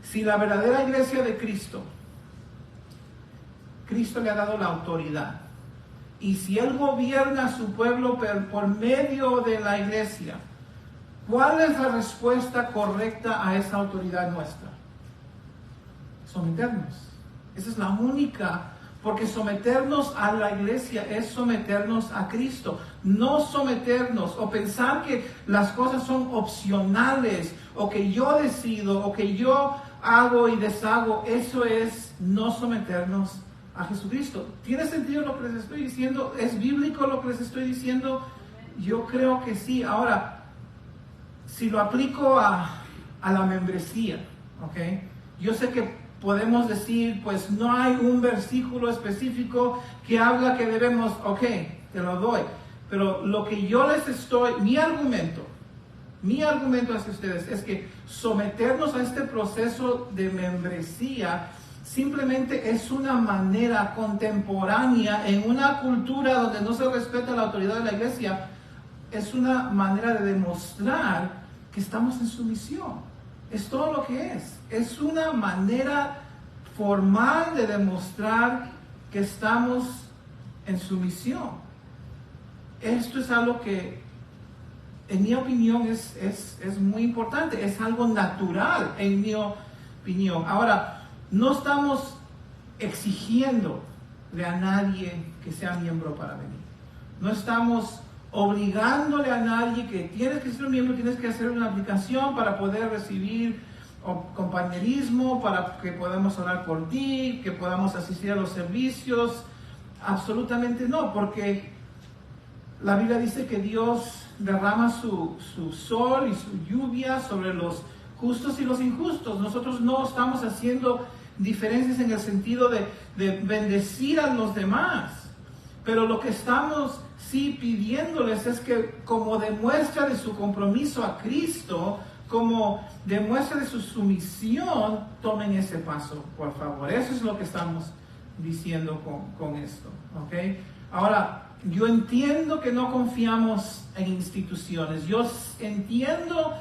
si la verdadera iglesia de Cristo le ha dado la autoridad, y si Él gobierna a su pueblo por medio de la iglesia, ¿cuál es la respuesta correcta a esa autoridad nuestra? Someternos. Esa es la única, porque someternos a la iglesia es someternos a Cristo. No someternos o pensar que las cosas son opcionales, o que yo decido, o que yo hago y deshago, eso es no someternos a Jesucristo. ¿Tiene sentido lo que les estoy diciendo? ¿Es bíblico lo que les estoy diciendo? Yo creo que sí. Ahora, si lo aplico a la membresía, ¿ok? Yo sé que podemos decir, pues no hay un versículo específico que habla que debemos, ok, te lo doy. Pero lo que yo les estoy, mi argumento hacia ustedes es que someternos a este proceso de membresía simplemente es una manera contemporánea en una cultura donde no se respeta la autoridad de la iglesia, es una manera de demostrar que estamos en sumisión. Es todo lo que es. Es una manera formal de demostrar que estamos en sumisión. Esto es algo que, en mi opinión, es muy importante. Es algo natural, en mi opinión. Ahora, no estamos exigiéndole a nadie que sea miembro para venir. No estamos obligándole a nadie que tienes que ser un miembro, tienes que hacer una aplicación para poder recibir compañerismo, para que podamos orar por ti, que podamos asistir a los servicios. Absolutamente no, porque la Biblia dice que Dios derrama su sol y su lluvia sobre los justos y los injustos. Nosotros no estamos haciendo diferencias en el sentido de bendecir a los demás, pero lo que estamos sí pidiéndoles es que, como demuestra de su compromiso a Cristo, como demuestra de su sumisión, tomen ese paso, por favor. Eso es lo que estamos diciendo con esto, ¿ok? Ahora, yo entiendo que no confiamos en instituciones. Yo entiendo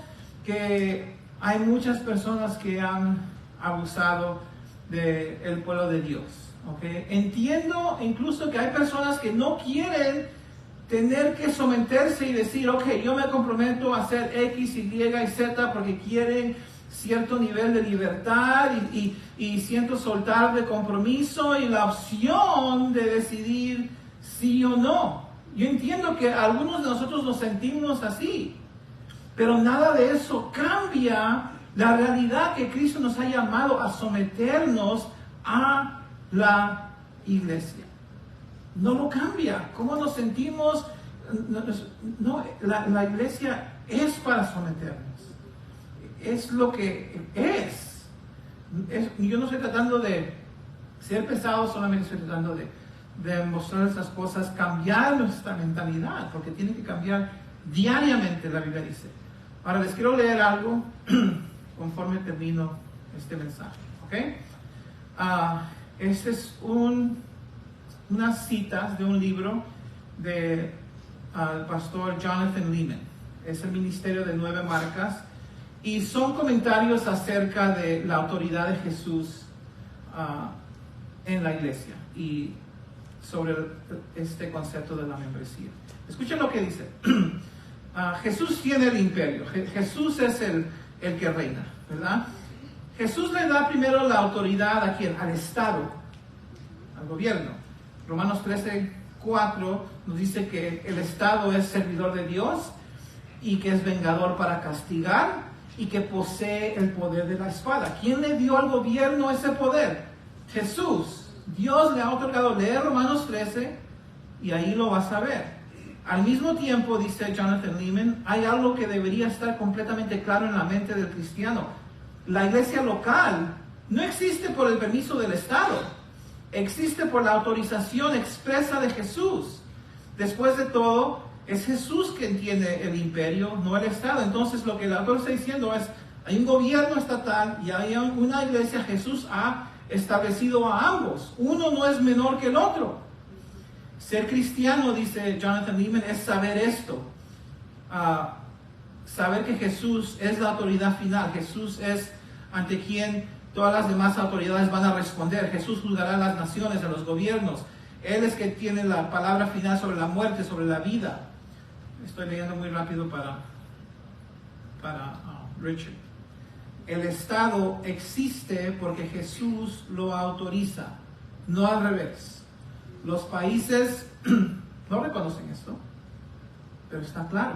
que hay muchas personas que han abusado del pueblo de Dios, ¿ok? Entiendo incluso que hay personas que no quieren tener que someterse y decir, ok, yo me comprometo a hacer X, Y y Z porque quieren cierto nivel de libertad y siento soltar de compromiso y la opción de decidir sí o no. Yo entiendo que algunos de nosotros nos sentimos así, pero nada de eso cambia la realidad que Cristo nos ha llamado a someternos a la iglesia. No lo cambia. ¿Cómo nos sentimos? No, la iglesia es para someternos. Es lo que es. Yo no estoy tratando de ser pesado, solamente estoy tratando de mostrar esas cosas, cambiar nuestra mentalidad, porque tiene que cambiar diariamente, la Biblia dice. Ahora les quiero leer algo conforme termino este mensaje. ¿Ok? Este es unas citas de un libro del pastor Jonathan Leeman. Es el ministerio de 9 marcas. Y son comentarios acerca de la autoridad de Jesús en la iglesia y sobre este concepto de la membresía. Escuchen lo que dice. Jesús tiene el imperio. Jesús es el que reina, ¿verdad? Jesús le da primero la autoridad ¿a quién? Al Estado, al gobierno. Romanos 13:4 nos dice que el Estado es servidor de Dios y que es vengador para castigar y que posee el poder de la espada. ¿Quién le dio al gobierno ese poder? Jesús. Dios le ha otorgado. Lee Romanos 13 y ahí lo vas a ver. Al mismo tiempo, dice Jonathan Leeman, hay algo que debería estar completamente claro en la mente del cristiano. La iglesia local no existe por el permiso del Estado. Existe por la autorización expresa de Jesús. Después de todo, es Jesús quien tiene el imperio, no el Estado. Entonces lo que el autor está diciendo es, hay un gobierno estatal y hay una iglesia. Jesús ha establecido a ambos. Uno no es menor que el otro. Ser cristiano, dice Jonathan Leeman, es saber esto. Saber que Jesús es la autoridad final. Jesús es ante quien todas las demás autoridades van a responder. Jesús juzgará a las naciones, a los gobiernos. Él es que tiene la palabra final sobre la muerte, sobre la vida. Estoy leyendo muy rápido para Richard. El Estado existe porque Jesús lo autoriza, no al revés. Los países no reconocen esto, pero está claro.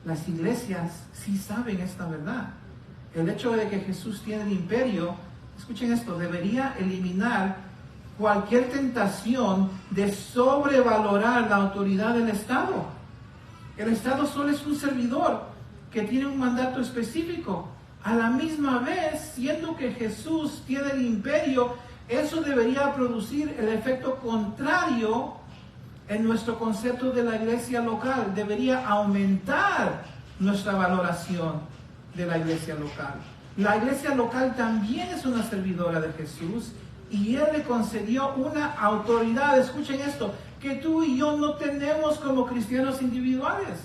Las iglesias sí saben esta verdad. El hecho de que Jesús tiene el imperio, escuchen esto, debería eliminar cualquier tentación de sobrevalorar la autoridad del Estado. El Estado solo es un servidor que tiene un mandato específico. A la misma vez, siendo que Jesús tiene el imperio, eso debería producir el efecto contrario en nuestro concepto de la iglesia local. Debería aumentar nuestra valoración de la iglesia local. La iglesia local también es una servidora de Jesús y Él le concedió una autoridad, escuchen esto, que tú y yo no tenemos como cristianos individuales.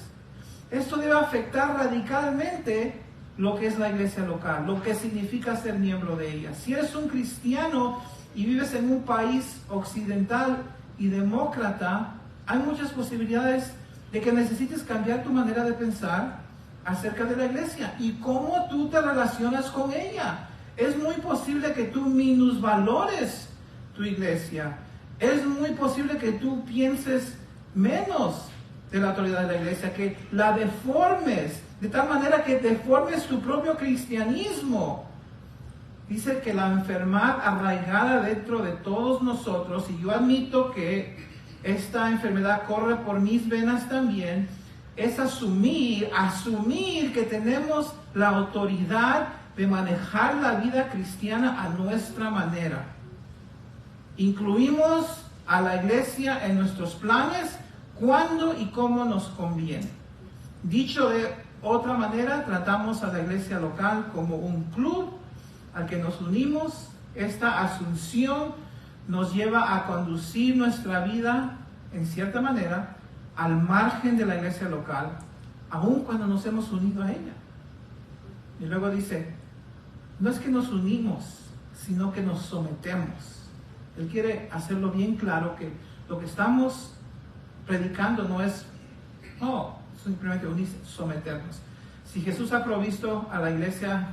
Esto debe afectar radicalmente lo que es la iglesia local, lo que significa ser miembro de ella. Si eres un cristiano y vives en un país occidental y demócrata, hay muchas posibilidades de que necesites cambiar tu manera de pensar acerca de la iglesia y cómo tú te relacionas con ella. Es muy posible que tú minusvalores tu iglesia. Es muy posible que tú pienses menos de la autoridad de la iglesia, que la deformes, de tal manera que deformes tu propio cristianismo. Dice que la enfermedad arraigada dentro de todos nosotros, y yo admito que esta enfermedad corre por mis venas también, es asumir que tenemos la autoridad de manejar la vida cristiana a nuestra manera. Incluimos a la iglesia en nuestros planes cuando y cómo nos conviene. Dicho de otra manera, tratamos a la iglesia local como un club al que nos unimos. Esta asunción nos lleva a conducir nuestra vida, en cierta manera, al margen de la iglesia local, aun cuando nos hemos unido a ella. Y luego dice, no es que nos unimos, sino que nos sometemos. Él quiere hacerlo bien claro que lo que estamos predicando no es, simplemente unirse, someternos. Si Jesús ha provisto a la iglesia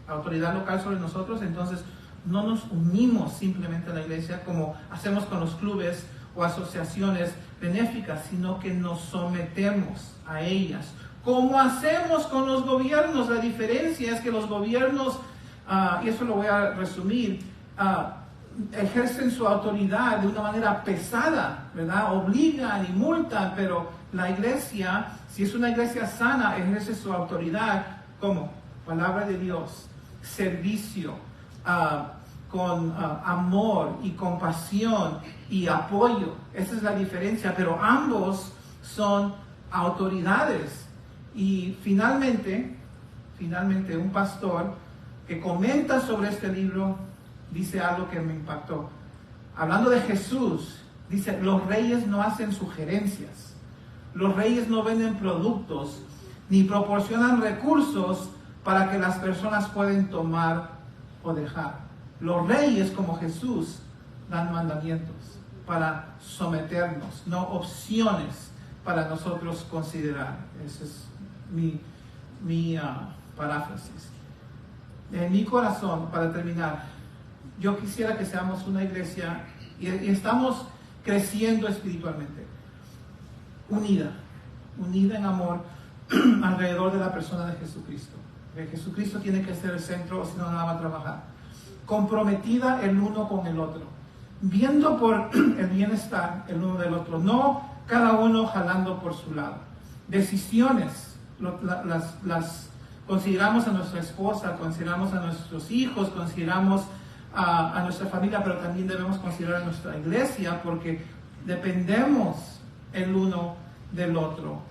autoridad local sobre nosotros, entonces no nos unimos simplemente a la iglesia como hacemos con los clubes o asociaciones benéficas, sino que nos sometemos a ellas. Como hacemos con los gobiernos, la diferencia es que los gobiernos, y eso lo voy a resumir, ejercen su autoridad de una manera pesada, ¿verdad? Obligan y multan, pero la iglesia, si es una iglesia sana, ejerce su autoridad como palabra de Dios, servicio, con amor y compasión y apoyo. Esa es la diferencia, pero ambos son autoridades. Y finalmente un pastor que comenta sobre este libro dice algo que me impactó. Hablando de Jesús, dice, los reyes no hacen sugerencias, los reyes no venden productos, ni proporcionan recursos para que las personas puedan tomar o dejar. Los reyes, como Jesús, dan mandamientos para someternos, no opciones para nosotros considerar. Esa es mi paráfrasis. En mi corazón, para terminar, yo quisiera que seamos una iglesia y estamos creciendo espiritualmente, unida en amor alrededor de la persona de Jesucristo. Que Jesucristo tiene que ser el centro, o si no, nada va a trabajar. Comprometida el uno con el otro, viendo por el bienestar el uno del otro, no cada uno jalando por su lado. Decisiones, las consideramos a nuestra esposa, consideramos a nuestros hijos, consideramos a nuestra familia, pero también debemos considerar a nuestra iglesia, porque dependemos el uno del otro.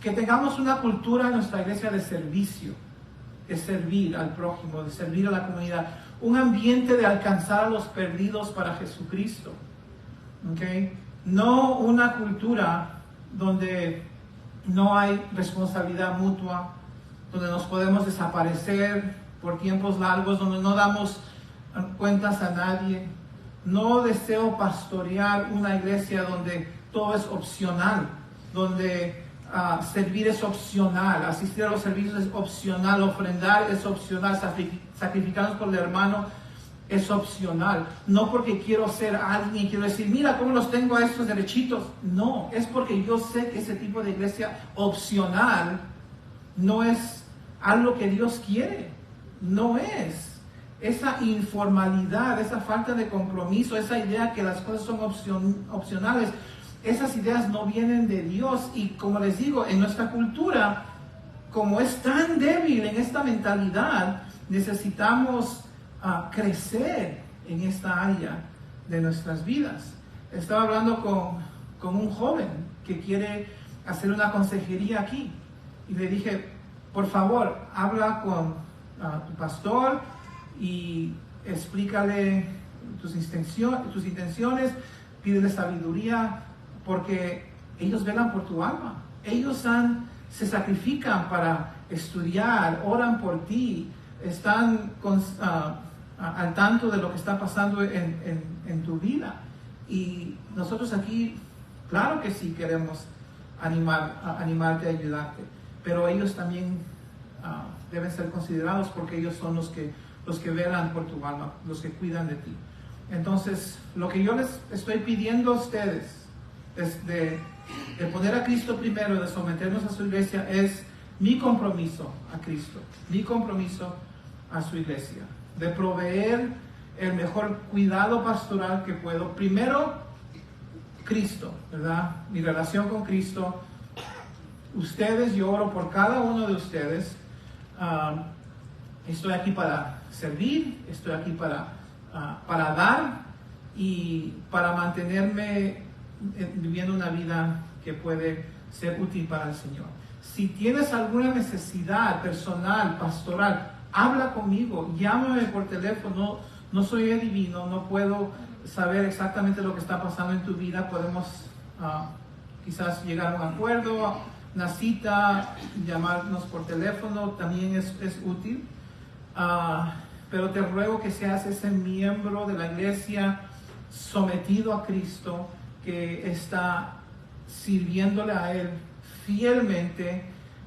Que tengamos una cultura en nuestra iglesia de servicio, de servir al prójimo, de servir a la comunidad, un ambiente de alcanzar a los perdidos para Jesucristo. ¿Okay? No una cultura donde no hay responsabilidad mutua, donde nos podemos desaparecer por tiempos largos, donde no damos cuentas a nadie. No deseo pastorear una iglesia donde todo es opcional, donde servir es opcional, asistir a los servicios es opcional, ofrendar es opcional, sacrificarnos por el hermano es opcional. No porque quiero ser alguien y quiero decir, mira cómo los tengo a estos derechitos. No, es porque yo sé que ese tipo de iglesia opcional no es algo que Dios quiere. No es. Esa informalidad, esa falta de compromiso, esa idea que las cosas son opcionales, esas ideas no vienen de Dios. Y como les digo, en nuestra cultura, como es tan débil en esta mentalidad, necesitamos crecer en esta área de nuestras vidas. Estaba hablando con un joven que quiere hacer una consejería aquí y le dije, por favor, habla con tu pastor y explícale tus intenciones, pídele sabiduría, porque ellos velan por tu alma. Ellos se sacrifican para estudiar, oran por ti, están al tanto de lo que está pasando en tu vida. Y nosotros aquí, claro que sí queremos animarte, ayudarte, pero ellos también deben ser considerados, porque ellos son los que velan por tu alma, los que cuidan de ti. Entonces, lo que yo les estoy pidiendo a ustedes es de poner a Cristo primero, de someternos a su iglesia, es mi compromiso a Cristo, mi compromiso a su iglesia, de proveer el mejor cuidado pastoral que puedo. Primero, Cristo, ¿verdad? Mi relación con Cristo. Ustedes, yo oro por cada uno de ustedes. Estoy aquí para servir, estoy aquí para dar y para mantenerme viviendo una vida que puede ser útil para el Señor. Si tienes alguna necesidad personal, pastoral, habla conmigo, llámame por teléfono. No soy adivino, no puedo saber exactamente lo que está pasando en tu vida. Podemos quizás llegar a un acuerdo, una cita, llamarnos por teléfono, también es útil. Pero te ruego que seas ese miembro de la iglesia sometido a Cristo, que está sirviéndole a Él fielmente,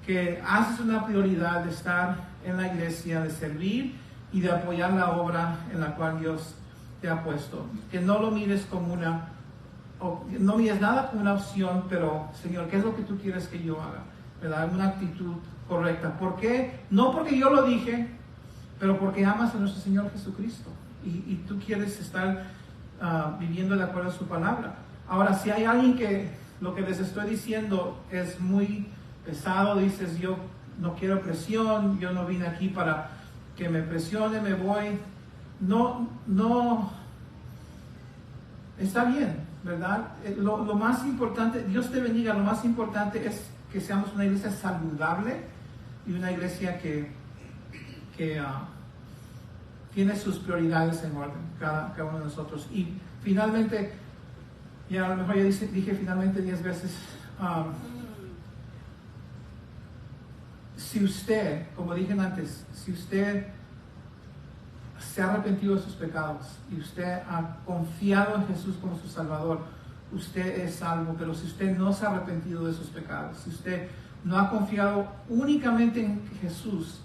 que haces una prioridad de estar en la iglesia, de servir y de apoyar la obra en la cual Dios te ha puesto. Que no lo mires como no mires nada como una opción, pero Señor, ¿qué es lo que tú quieres que yo haga? ¿Verdad? Una actitud correcta. ¿Por qué? No porque yo lo dije, pero porque amas a nuestro Señor Jesucristo y tú quieres estar viviendo de acuerdo a su palabra. Ahora, si hay alguien que lo que les estoy diciendo es muy pesado, dices, yo no quiero presión, yo no vine aquí para que me presione, me voy. No, está bien, ¿verdad? Lo más importante, Dios te bendiga, lo más importante es que seamos una iglesia saludable y una iglesia que tiene sus prioridades en orden, cada uno de nosotros. Y finalmente, y a lo mejor ya dije finalmente 10 veces, si usted, como dije antes, si usted se ha arrepentido de sus pecados y usted ha confiado en Jesús como su Salvador, usted es salvo. Pero si usted no se ha arrepentido de sus pecados, si usted no ha confiado únicamente en Jesús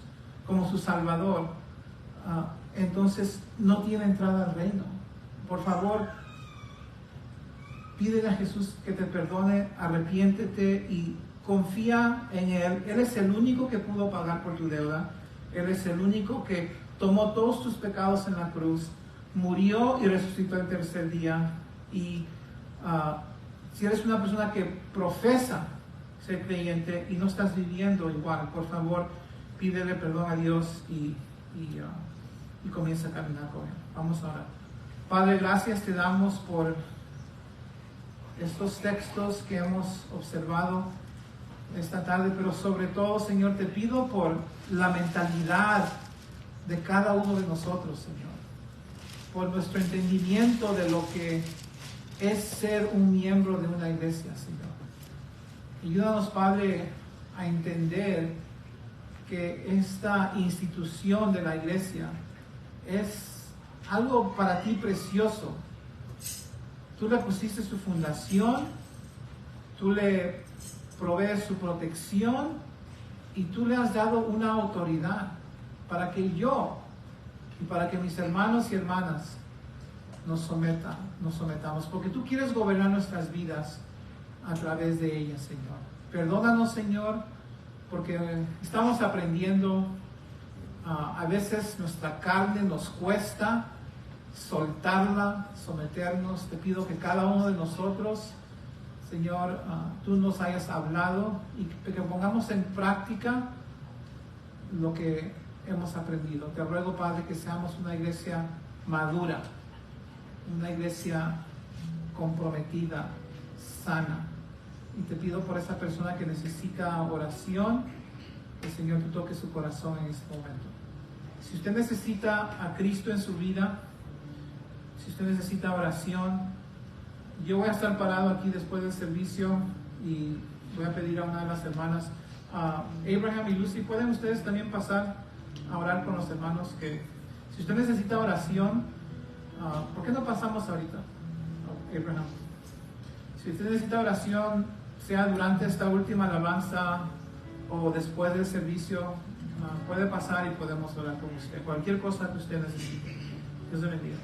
como su Salvador, entonces no tiene entrada al reino. Por favor, pídele a Jesús que te perdone, arrepiéntete y confía en Él. Él es el único que pudo pagar por tu deuda. Él es el único que tomó todos tus pecados en la cruz, murió y resucitó el tercer día. Y si eres una persona que profesa ser creyente y no estás viviendo igual, por favor, pídele perdón a Dios y comienza a caminar con Él. Vamos a orar. Padre, gracias te damos por estos textos que hemos observado esta tarde, pero sobre todo, Señor, te pido por la mentalidad de cada uno de nosotros, Señor, por nuestro entendimiento de lo que es ser un miembro de una iglesia, Señor. Ayúdanos, Padre, a entender que esta institución de la iglesia es algo para ti precioso. Tú le pusiste su fundación, tú le provees su protección y tú le has dado una autoridad para que yo y para que mis hermanos y hermanas nos sometamos, porque tú quieres gobernar nuestras vidas a través de ellas, Señor. Perdónanos, Señor, porque estamos aprendiendo. A veces nuestra carne nos cuesta soltarla, someternos. Te pido que cada uno de nosotros, Señor, tú nos hayas hablado y que pongamos en práctica lo que hemos aprendido. Te ruego, Padre, que seamos una iglesia madura, una iglesia comprometida, sana. Y te pido por esa persona que necesita oración, que el Señor tú toque su corazón en este momento. Si usted necesita a Cristo en su vida, si usted necesita oración, yo voy a estar parado aquí después del servicio y voy a pedir a una de las hermanas, Abraham y Lucy, ¿pueden ustedes también pasar a orar con los hermanos? Que si usted necesita oración, ¿por qué no pasamos ahorita, Abraham? Si usted necesita oración, sea durante esta última alabanza o después del servicio, puede pasar y podemos orar con usted. Cualquier cosa que usted necesite. Dios le bendiga.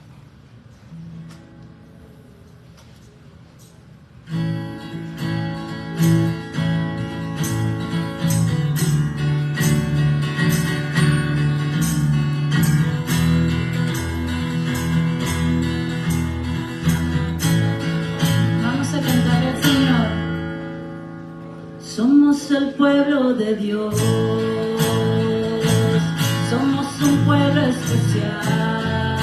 Somos el pueblo de Dios, somos un pueblo especial,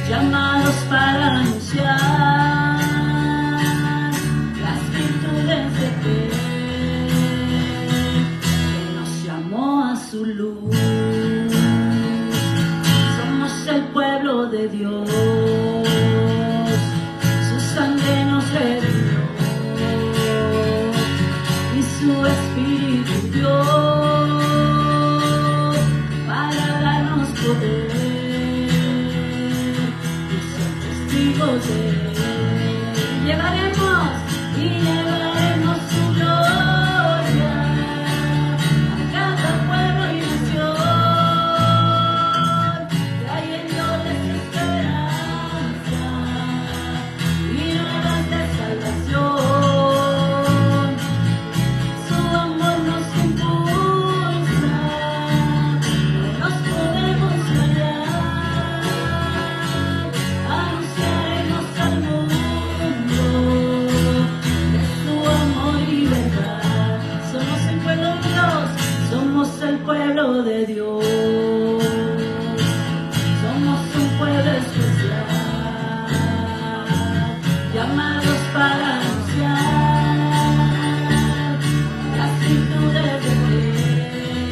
llamados para anunciar las virtudes de aquel que nos llamó a su luz. Somos el pueblo de Dios, su sangre nos redimió, su Espíritu dio para darnos poder y ser testigos de Él. llevaremos su gloria a cada pueblo y nación, trayéndoles esperanza y nuevas de salvación. Su amor nos impulsa, no nos podemos callar, anunciaremos al mundo de su amor y verdad. Somos el pueblo de Dios, somos el pueblo de Dios, somos un pueblo especial, llamados para anunciar las virtudes de Él,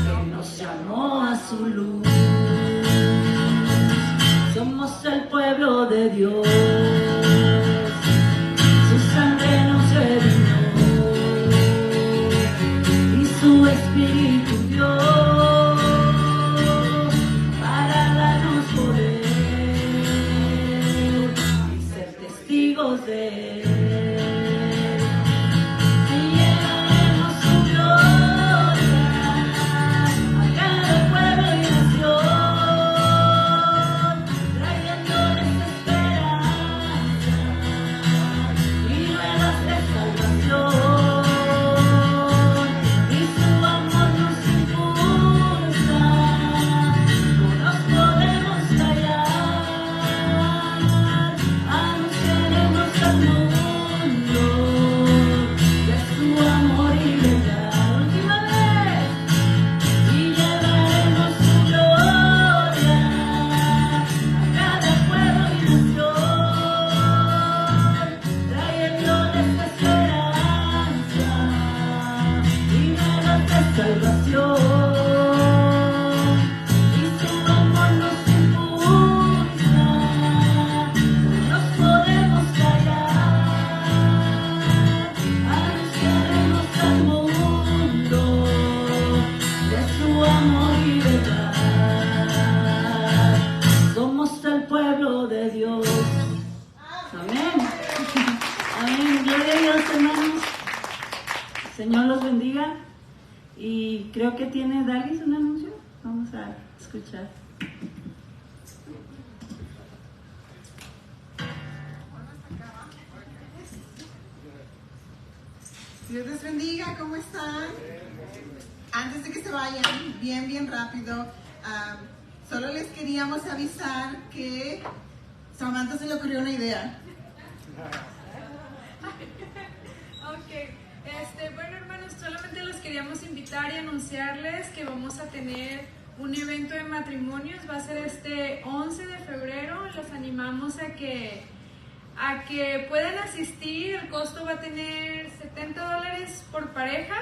que nos llamó a su luz. Somos el pueblo de Dios, su sangre nos redimió y su espíritu dio para darnos poder y ser testigos de Él. Y llevaremos su gloria a cada pueblo y nación, trayéndoles esperanza y nuevas de salvación. Y su amor nos impulsa, no nos podemos callar, anunciaremos al mundo de su amor y verdad. Última vez. Y llevaremos su gloria a cada pueblo y nación, trayéndoles esperanza y nuevas de salvación. Y su amor nos impulsa, no nos podemos callar, anunciaremos al mundo de su amor y verdad. Somos el pueblo de Dios. Amén. Amén. Gloria a Dios, hermanos. Señor los bendiga. Y creo que tiene Dalis un anuncio. Vamos a escuchar. Dios les bendiga, ¿cómo están? Antes de que se vayan, bien rápido, solo les queríamos avisar que Samantha se le ocurrió una idea. Ok, bueno hermanos, solamente los queríamos invitar y anunciarles que vamos a tener un evento de matrimonios, va a ser este 11 de febrero, los animamos a que puedan asistir, el costo va a tener $70 por pareja,